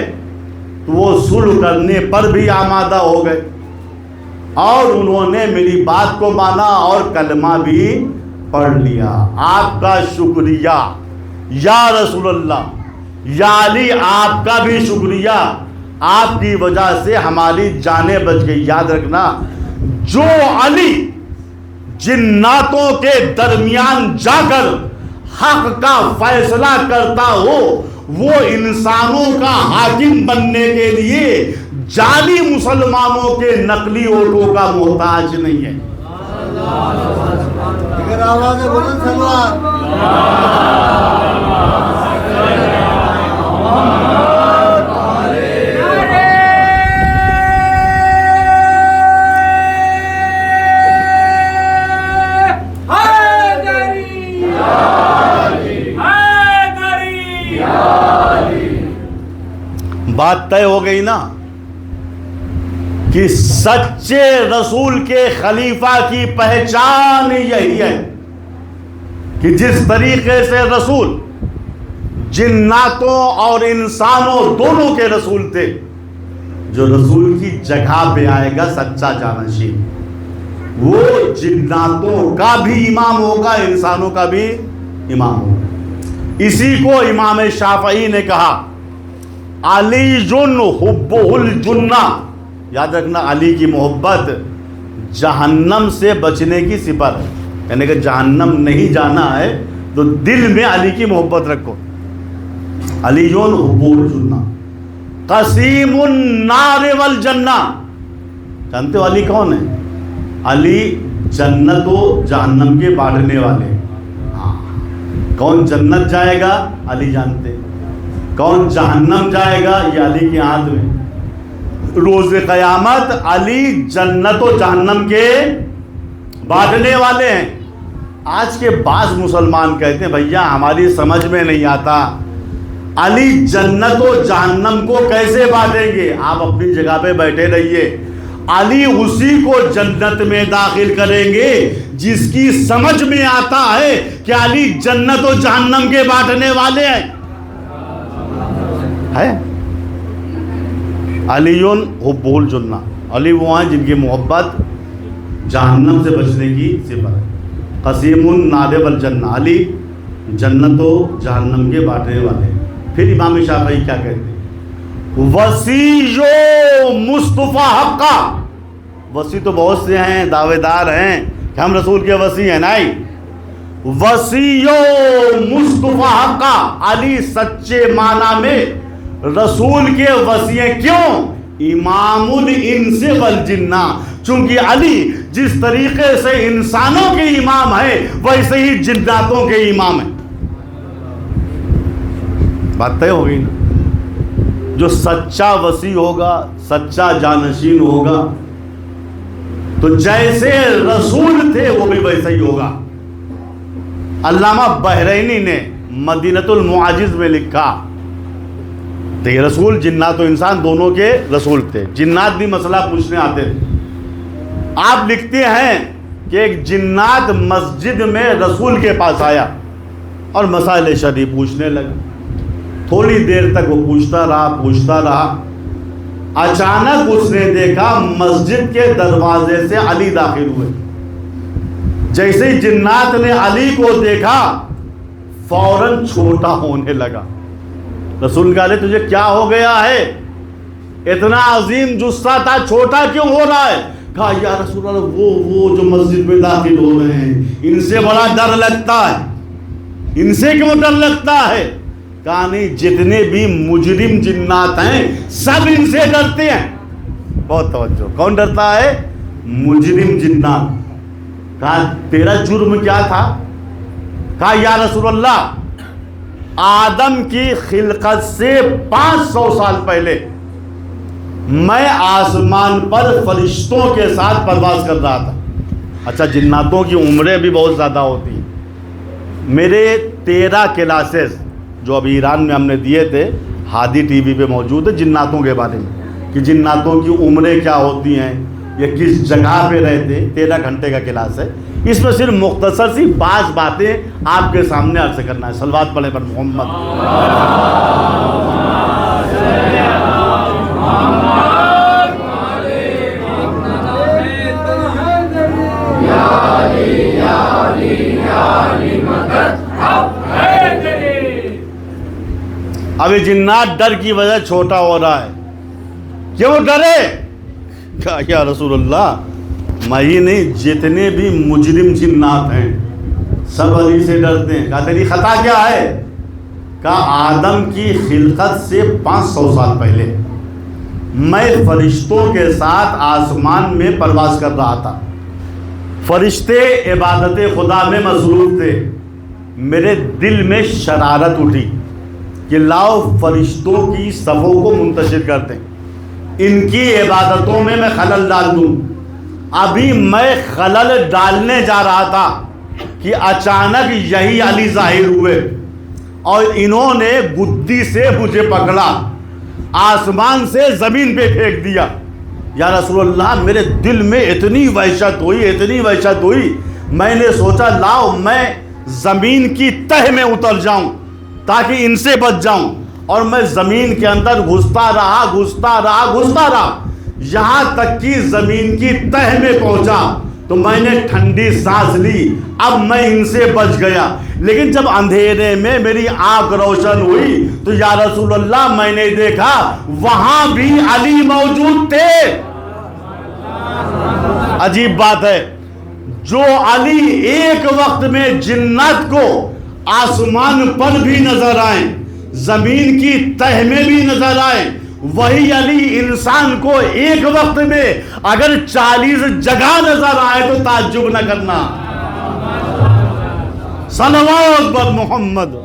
تو وہ صلح کرنے پر بھی آمادہ ہو گئے, اور انہوں نے میری بات کو مانا اور کلمہ بھی پڑھ لیا. آپ کا شکریہ یا رسول اللہ, یا علی آپ کا بھی شکریہ, آپ کی وجہ سے ہماری جانیں بچ گئی. یاد رکھنا, جو علی جناتوں کے درمیان جا کر حق کا فیصلہ کرتا ہو, وہ انسانوں کا حاکم بننے کے لیے جعلی مسلمانوں کے نقلی ووٹوں کا محتاج نہیں ہے. آواز بلند سلوات. بات طے ہو گئی نا کہ سچے رسول کے خلیفہ کی پہچان یہی ہے کہ جس طریقے سے رسول جناتوں اور انسانوں دونوں کے رسول تھے, جو رسول کی جگہ پہ آئے گا سچا جانشین, وہ جناتوں کا بھی امام ہوگا, انسانوں کا بھی امام ہوگا. اسی کو امام شافعی نے کہا علی جن حبہ الجنہ. یاد رکھنا, علی کی محبت جہنم سے بچنے کی سپر ہے. یعنی کہ جہنم نہیں جانا ہے تو دل میں علی کی محبت رکھو. علی جن حبہ الجنہ قسیم النار والجنہ. جانتے ہو علی کون ہے؟ علی جنت و جہنم کے بانٹنے والے. ہاں, کون جنت جائے گا علی جانتے, کون جہنم جائے گا یہ علی کے ہاتھ میں. روز قیامت علی جنت و جہنم کے بانٹنے والے ہیں. آج کے بعض مسلمان کہتے ہیں بھیا ہماری سمجھ میں نہیں آتا, علی جنت و جہنم کو کیسے بانٹیں گے؟ آپ اپنی جگہ پہ بیٹھے رہیے, علی اسی کو جنت میں داخل کریں گے جس کی سمجھ میں آتا ہے کہ علی جنت و جہنم کے بانٹنے والے ہیں. علیٌ حبہ الجنہ، علی وہ ہیں جن کی محبت جہنم سے بچنے کی صفت ہے۔ قسیم نادب الجنہ، علی جنت و جہنم کے بانٹنے والے ہیں۔ پھر امام شافعی کیا کہتے ہیں؟ وصی مصطفیٰ حقا، وصی تو بہت سے ہیں، دعوے دار ہیں کہ ہم رسول کے وصی ہیں، نہیں، وصی مصطفیٰ حقا، علی سچے معنی میں رسول کے وصی ہیں۔ کیوں؟ امام الانس والجنہ، چونکہ علی جس طریقے سے انسانوں کے امام ہے ویسے ہی جناتوں کے امام ہیں۔ بات طے ہو گئی نا؟ جو سچا وصی ہوگا، سچا جانشین ہوگا، تو جیسے رسول تھے وہ بھی ویسے ہی ہوگا۔ علامہ بحرینی نے مدینۃ المعاجز میں لکھا، دیکھیں رسول جنات و انسان دونوں کے رسول تھے، جنات بھی مسئلہ پوچھنے آتے تھے۔ آپ لکھتے ہیں کہ ایک جنات مسجد میں رسول کے پاس آیا اور مسائل شرعی پوچھنے لگا۔ تھوڑی دیر تک وہ پوچھتا رہا، اچانک اس نے دیکھا مسجد کے دروازے سے علی داخل ہوئے۔ جیسے ہی جنات نے علی کو دیکھا فوراً چھوٹا ہونے لگا۔ رسول کہا تجھے کیا ہو گیا ہے؟ اتنا عظیم جثہ تھا، چھوٹا کیوں ہو رہا ہے؟ کہا یا رسول اللہ وہ جو مسجد میں داخل ہو رہے ہیں ان سے بڑا ڈر لگتا ہے۔ ان سے کیوں ڈر لگتا ہے؟ کہا نہیں، جتنے بھی مجرم جنات ہیں سب ان سے ڈرتے ہیں۔ بہت توجہ، کون ڈرتا ہے؟ مجرم جنات۔ کہا تیرا جرم کیا تھا؟ کہا یا رسول اللہ آدم کی خلقت سے 500 سال پہلے میں آسمان پر فرشتوں کے ساتھ پرواز کر رہا تھا۔ اچھا، جناتوں کی عمریں بھی بہت زیادہ ہوتی ہیں۔ میرے 13 کلاسز جو ابھی ایران میں ہم نے دیے تھے، ہادی ٹی وی پہ موجود ہے، جناتوں کے بارے میں کہ جناتوں کی عمریں کیا ہوتی ہیں، یہ کس جگہ پہ رہتے، 13 گھنٹے کا کلاس ہے۔ اس میں صرف مختصر سی بعض باتیں آپ کے سامنے عرض کرنا ہے۔ صلوات پڑھیں پر محمد۔ ابھی جنات ڈر کی وجہ چھوٹا ہو رہا ہے۔ کیوں ڈرے؟ کہا یا رسول اللہ میں ہی نہیں، جتنے بھی مجرم جنات ہیں سب علی سے ڈرتے ہیں۔ کہا تیری خطا کیا ہے؟ کہا آدم کی خلقت سے 500 سال پہلے میں فرشتوں کے ساتھ آسمان میں پرواز کر رہا تھا۔ فرشتے عبادت خدا میں مصروف تھے۔ میرے دل میں شرارت اٹھی کہ لاؤ فرشتوں کی صفوں کو منتشر کر دیں، ان کی عبادتوں میں خلل ڈال دوں۔ ابھی میں خلل ڈالنے جا رہا تھا کہ اچانک یہی علی ظاہر ہوئے اور انہوں نے گدی سے مجھے پکڑا، آسمان سے زمین پہ پھینک دیا۔ یا رسول اللہ میرے دل میں اتنی وحشت ہوئی، میں نے سوچا لاؤ میں زمین کی تہ میں اتر جاؤں تاکہ ان سے بچ جاؤں، اور میں زمین کے اندر گھستا رہا یہاں تک کہ زمین کی تہ میں پہنچا تو میں نے ٹھنڈی سانس لی، اب میں ان سے بچ گیا۔ لیکن جب اندھیرے میں میری آنکھ روشن ہوئی تو یا رسول اللہ میں نے دیکھا وہاں بھی علی موجود تھے۔ عجیب بات ہے، جو علی ایک وقت میں جنات کو آسمان پر بھی نظر آئیں، زمین کی تہ میں بھی نظر آئیں، وہی علی انسان کو ایک وقت میں اگر 40 جگہ نظر آئے تو تعجب نہ کرنا۔ صلوات بر محمد۔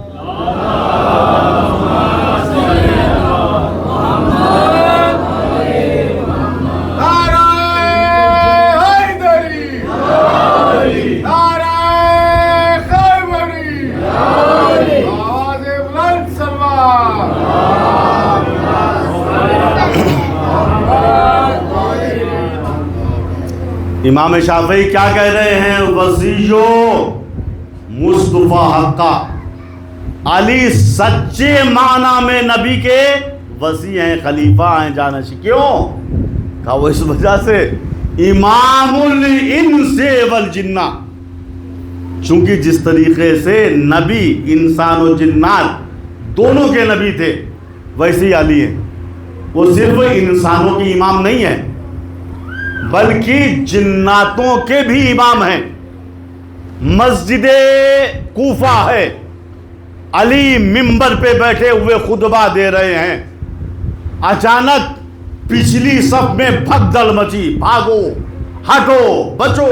امام شافعی کیا کہہ رہے ہیں؟ وصیو مصطفیٰ حقا، علی سچے معنی میں نبی کے وسیع ہیں, خلیفہ ہیں, جانشین. کیوں؟ کہا وہ اس وجہ سے امام الانس والجنہ, چونکہ جس طریقے سے نبی انسان و جنات دونوں کے نبی تھے ویسے ہی علی ہیں. وہ صرف انسانوں کے امام نہیں ہیں بلکہ جناتوں کے بھی امام ہیں. مسجد کوفہ ہے, علی منبر پہ بیٹھے ہوئے خطبہ دے رہے ہیں, اچانک پچھلی صف میں بھگدڑ مچی, بھاگو, ہٹو, بچو,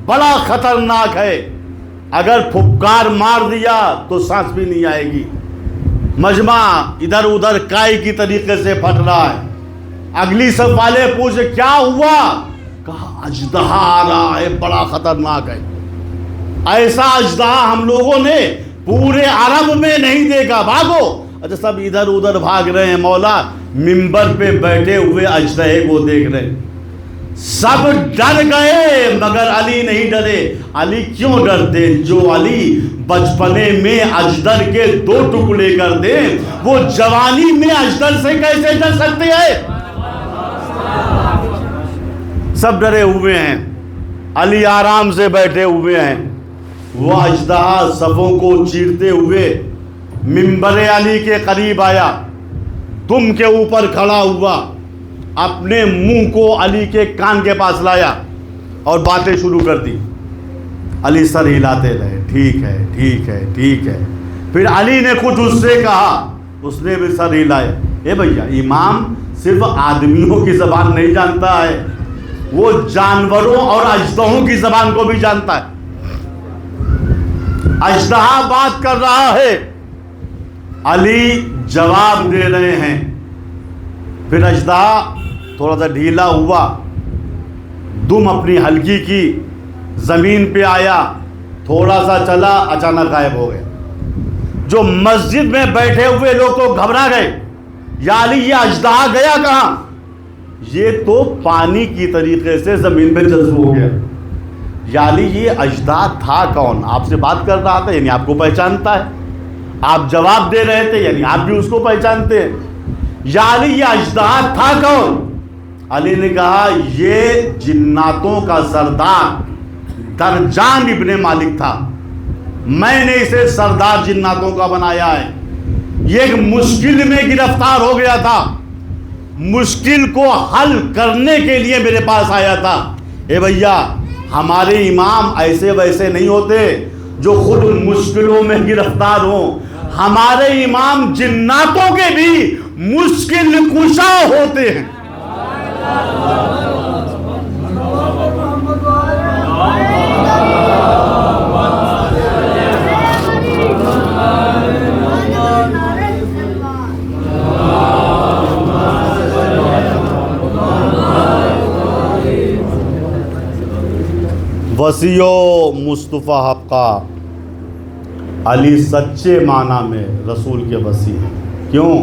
بڑا خطرناک ہے, اگر پھپکار مار دیا تو سانس بھی نہیں آئے گی. مجمع ادھر ادھر کائی کی طریقے سے پھٹ رہا ہے. اگلی صف والے پوچھے کیا ہوا؟ کہا اژدہا آ رہا ہے, بڑا خطرناک ہے. ایسا اژدہا ہم لوگوں نے پورے عرب میں نہیں دیکھا, بھاگو. اچھا سب ادھر ادھر بھاگ رہے ہیں, مولا منبر پہ بیٹھے ہوئے اژدہے کو دیکھ رہے ہیں. سب ڈر گئے مگر علی نہیں ڈرے. علی کیوں ڈرتے؟ جو علی بچپنے میں اجدر کے 2 ٹکڑے کر دے وہ جوانی میں اجدر سے کیسے ڈر سکتے ہیں؟ سب ڈرے ہوئے ہیں, علی آرام سے بیٹھے ہوئے ہیں. وہ اژدہا صفوں کو چیرتے ہوئے منبر علی کے قریب آیا, دم کے اوپر کھڑا ہوا, اپنے منہ کو علی کے کان کے پاس لایا اور باتیں شروع کر دی. علی سر ہلاتے رہے, ٹھیک ہے, ٹھیک ہے, ٹھیک ہے. پھر علی نے کچھ اس سے کہا, اس نے بھی سر ہلایا. اے بھیا, امام صرف آدمیوں کی زبان نہیں جانتا ہے, وہ جانوروں اور اژدہوں کی زبان کو بھی جانتا ہے. اژدہا بات کر رہا ہے, علی جواب دے رہے ہیں. پھر اژدہا تھوڑا سا ڈھیلا ہوا, دم اپنی ہلکی کی, زمین پہ آیا, تھوڑا سا چلا, اچانک غائب ہو گیا. جو مسجد میں بیٹھے ہوئے لوگ تو گھبرا گئے, یا علی یہ اژدہا گیا کہاں؟ یہ تو پانی کی طریقے سے زمین میں جذب ہو گیا. یا علی یہ اژدہا تھا کون؟ آپ سے بات کر رہا تھا یعنی آپ کو پہچانتا ہے, آپ جواب دے رہے تھے یعنی آپ بھی اس کو پہچانتے ہیں. یا علی یہ اژدہا تھا کون؟ علی نے کہا یہ جناتوں کا سردار درجان ابن مالک تھا, میں نے اسے سردار جناتوں کا بنایا ہے. یہ ایک مشکل میں گرفتار ہو گیا تھا, مشکل کو حل کرنے کے لیے میرے پاس آیا تھا. اے بھیا, ہمارے امام ایسے ویسے نہیں ہوتے جو خود مشکلوں میں گرفتار ہوں. ہمارے امام جناتوں کے بھی مشکل کشا ہوتے ہیں. وسیع و مصطفیٰ حقہ, علی سچے معنی میں رسول کے وسیع ہیں. کیوں؟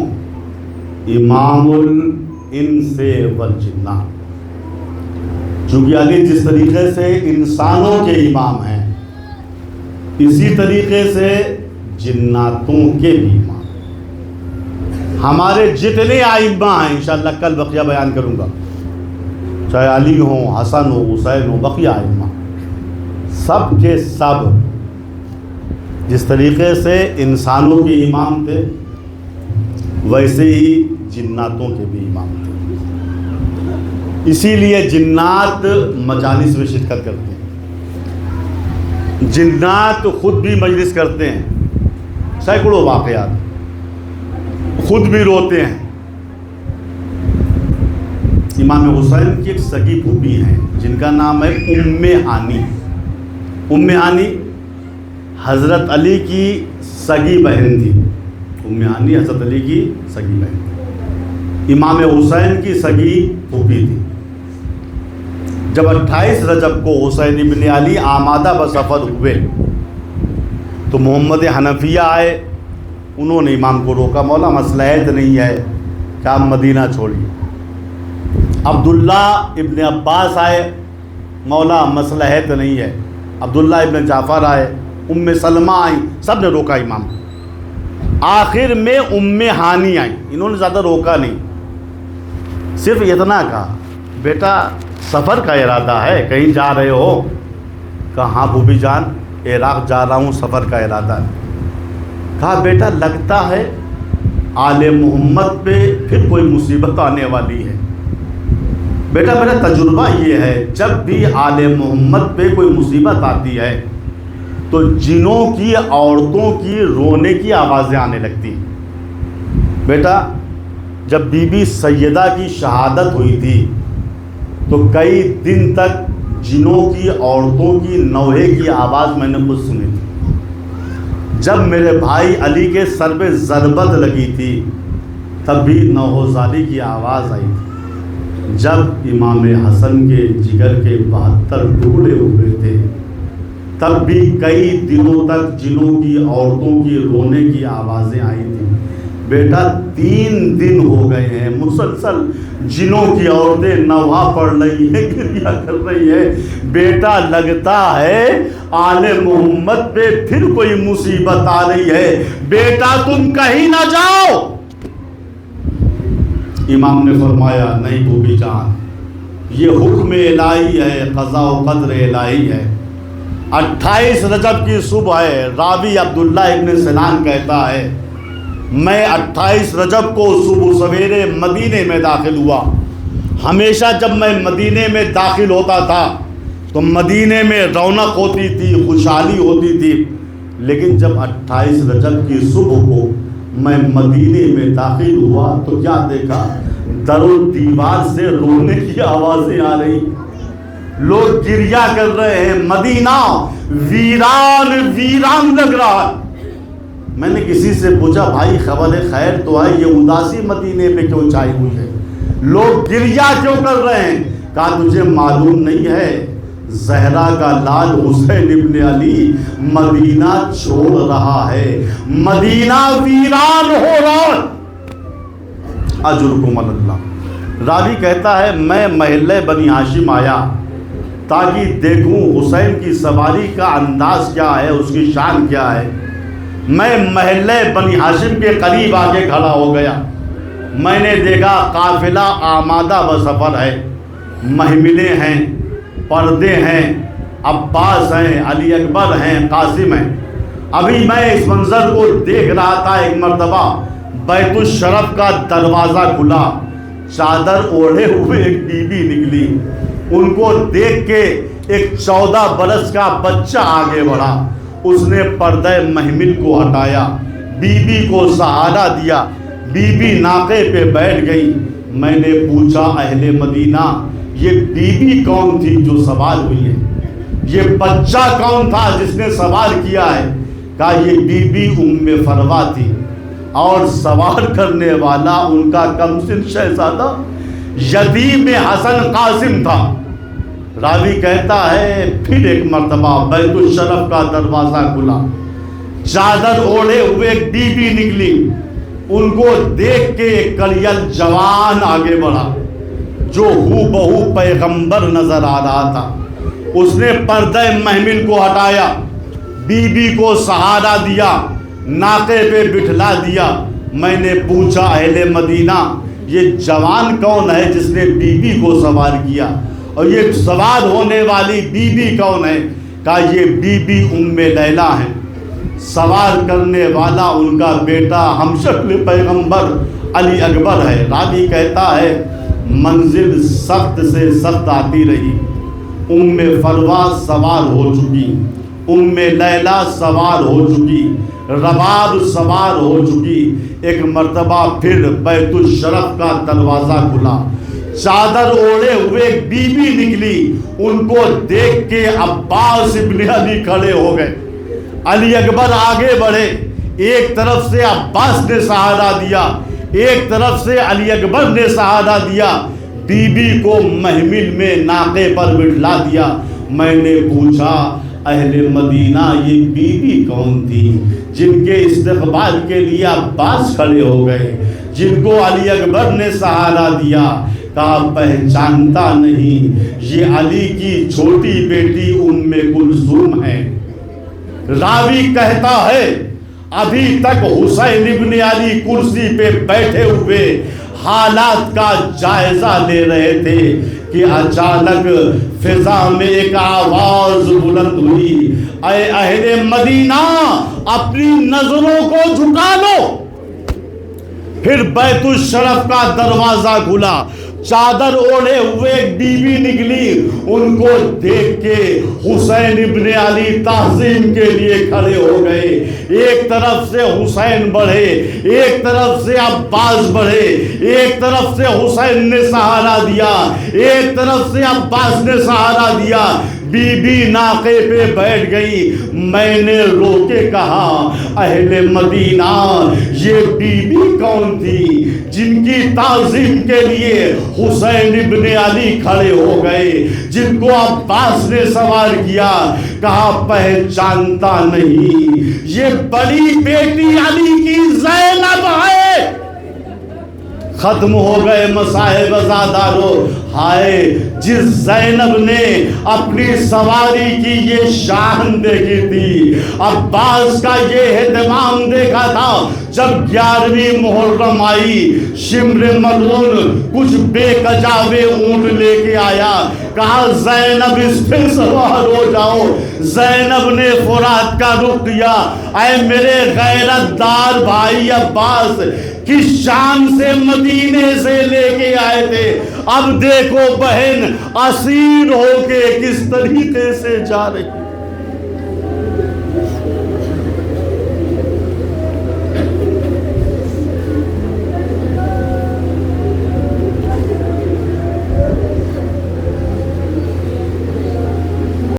امام الانس والجنہ, چونکہ علی جس طریقے سے انسانوں کے امام ہیں اسی طریقے سے جناتوں کے بھی امام. ہمارے جتنے ائمہ ہیں انشاءاللہ کل بقیہ بیان کروں گا, چاہے علی ہوں, حسن ہو, حسین ہو, بقیہ ائمہ, سب کے سب جس طریقے سے انسانوں کے امام تھے ویسے ہی جناتوں کے بھی امام تھے. اسی لیے جنات مجالس میں شرکت کرتے ہیں, جنات خود بھی مجلس کرتے ہیں, سینکڑوں واقعات, خود بھی روتے ہیں. امام حسین کی ایک سگی پھوپھی ہیں جن کا نام ہے ام ہانی. ام ہانی حضرت علی کی سگی بہن تھی. ام ہانی حضرت علی کی سگی بہن تھی, امام حسین کی سگی پھوپھی تھی. جب 28 رجب کو حسین ابن علی آمادہ بسفر ہوئے تو محمد حنفیہ آئے, انہوں نے امام کو روکا, مولا مصلحت نہیں ہے کہ آپ مدینہ چھوڑیے. عبداللہ ابن عباس آئے, مولا مصلحت نہیں ہے. عبداللہ ابن جعفر آئے, ام سلمہ آئیں, سب نے روکا امام کو. آخر میں ہانی آئی، انہوں نے زیادہ روکا نہیں، صرف اتنا کہا بیٹا سفر کا ارادہ ہے، کہیں جا رہے ہو؟ کہا ہاں بھوبی جان عراق جا رہا ہوں، سفر کا ارادہ ہے۔ کہا بیٹا لگتا ہے آل محمد پہ پھر کوئی مصیبت آنے والی ہے۔ بیٹا میرا تجربہ یہ ہے جب بھی آل محمد پہ کوئی مصیبت آتی ہے تو جنوں کی، عورتوں کی رونے کی آوازیں آنے لگتی ہیں۔ بیٹا جب بی بی سیدہ کی شہادت ہوئی تھی تو کئی دن تک جنوں کی، عورتوں کی نوحے کی آواز میں نے خود سنی تھی۔ جب میرے بھائی علی کے سر پہ ضربت لگی تھی تب بھی نوحزاری کی آواز آئی تھی۔ جب امام حسن کے جگر کے 72 ٹکڑے ہوئے تھے تب بھی کئی دنوں تک جنوں کی، عورتوں کی رونے کی آوازیں آئی تھیں۔ بیٹا 3 دن ہو گئے ہیں مسلسل جنوں کی عورتیں نوحہ پڑھ رہی ہیں، گریہ کر رہی ہے۔ بیٹا لگتا ہے آل محمد پہ پھر کوئی مصیبت آ رہی ہے، بیٹا تم کہیں نہ جاؤ۔ امام نے فرمایا نہیں بھوبی جان، یہ حکم الہی ہے، قضاء و قدر الہی ہے۔ 28 رجب کی صبح ہے، راوی عبداللہ ابن سنان کہتا ہے میں 28 رجب کو صبح سویرے مدینے میں داخل ہوا۔ ہمیشہ جب میں مدینے میں داخل ہوتا تھا تو مدینے میں رونق ہوتی تھی، خوشحالی ہوتی تھی، لیکن جب 28 رجب کی صبح کو میں مدینے میں داخل ہوا تو کیا دیکھا؟ در و دیوار سے رونے کی آوازیں آ رہی، لوگ گریہ کر رہے ہیں، مدینہ ویران ویران لگ رہا ہے۔ میں نے کسی سے پوچھا بھائی خبر خیر تو ہے، یہ اداسی مدینے پہ کیوں چھائی ہوئی ہے، لوگ گریہ کیوں کر رہے ہیں؟ کہا تجھے معلوم نہیں ہے زہرا کا لال حسین ابن علی مدینہ چھوڑ رہا ہے، مدینہ ویران ہو رہا ہے۔ اجرکم اللہ۔ راوی کہتا ہے میں محلہ بنی ہاشم آیا تاکہ دیکھوں حسین کی سواری کا انداز کیا ہے، اس کی شان کیا ہے۔ میں محلہ بنی ہاشم کے قریب آ کے کھڑا ہو گیا، میں نے دیکھا قافلہ آمادہ بسفر ہے، محملیں ہیں، پردے ہیں، عباس ہیں، علی اکبر ہیں، قاسم ہیں۔ ابھی میں اس منظر کو دیکھ رہا تھا، ایک مرتبہ بیت الشرف کا دروازہ کھلا، چادر اوڑھے ہوئے ایک بی بی نکلی، ان کو دیکھ کے ایک 14 برس کا بچہ آگے بڑھا، اس نے پردہ محمل کو ہٹایا، بی بی کو سہارا دیا، بی بی ناقے پہ بیٹھ گئی۔ میں نے پوچھا اہل مدینہ یہ بی بی کون تھی جو سوار ہوئی ہے، یہ بچہ کون تھا جس نے سوار کیا ہے؟ کہا یہ بی بی ام فروا تھی اور سوار کرنے والا ان کا کمسن شہزادہ یتیم حسن قاسم تھا۔ راوی کہتا ہے پھر ایک مرتبہ بیت الشرف کا دروازہ کھلا، چادر اوڑھے ہوئے ایک بی بی نکلی، ان کو دیکھ کے ایک کلیل جوان آگے بڑھا جو ہو بہو پیغمبر نظر آ رہا تھا۔ اس نے پردہ محمل کو ہٹایا، بی بی کو سہارا دیا، ناقے پہ بٹھلا دیا۔ میں نے پوچھا اہل مدینہ یہ جوان کون ہے جس نے بی بی کو سوار کیا، اور یہ سوار ہونے والی بی بی کون ہے؟ کہا یہ بی بی ام لیلہ ہے، سوار کرنے والا ان کا بیٹا ہمشکل پیغمبر علی اکبر ہے۔ راوی کہتا ہے منزل سخت سے سخت آتی رہی، ام فروا سوار ہو چکی، ام لیلہ سوار ہو چکی، رباب سوار ہو چکی۔ ایک مرتبہ پھر بیت الشرف کا دروازہ کھلا، چادر اوڑھے ہوئے ایک بی بی نکلی، ان کو دیکھ کے عباس ابن علی کھڑے ہو گئے، علی اکبر آگے بڑھے، ایک طرف سے عباس نے سہارا دیا، ایک طرف سے علی اکبر نے سہارا دیا، بی بی کو محمل میں ناقے پر بٹھلا دیا۔ میں نے پوچھا اہل مدینہ یہ بی بی کون تھی جن کے استقبال کے لیے عباس کھڑے ہو گئے، جن کو علی اکبر نے سہارا دیا؟ کہا پہچانتا نہیں، یہ علی کی چھوٹی بیٹی ام کلثوم ہے۔ راوی کہتا ہے ابھی تک حسین ابن علی کرسی پہ بیٹھے ہوئے حالات کا جائزہ لے رہے تھے کہ اچانک فضا میں ایک آواز بلند ہوئی، اے اہل مدینہ اپنی نظروں کو جھکا لو۔ پھر بیت الشرف کا دروازہ کھلا، چادر اوڑھے ہوئے ایک بی بی نکلی، ان کو دیکھ کے حسین ابن علی تعظیم کے لیے کھڑے ہو گئے۔ ایک طرف سے حسین بڑھے، ایک طرف سے عباس بڑھے، ایک طرف سے حسین نے سہارا دیا، ایک طرف سے عباس نے سہارا دیا۔ بی بی ناقے پہ بیٹھ گئی۔ میں نے رو کے کہا، اہل مدینہ یہ بی بی کون تھی جن کی تعظیم کے لیے حسین ابن علی کھڑے ہو گئے، جن کو عباس نے سوار کیا؟ کہا پہچانتا نہیں، یہ بڑی بیٹی علی کی زینب ہے۔ ختم ہو گئے مصائب زادارو۔ ہائے جس زینب نے اپنی سواری کی یہ شان دیکھی تھی، عباس کا یہ اہتمام دیکھا تھا، جب 11ویں محرم آئی شمر ملعون کچھ بے کجاوے اونٹ لے کے آیا، کہا زینب اس پہ سوار ہو جاؤ۔ زینب نے فرات کا رخ کیا، اے میرے غیرت دار بھائی عباس، کس شان سے مدینے سے لے کے آئے تھے، اب دیکھو بہن اسیر ہو کے کس طریقے سے جا رہی۔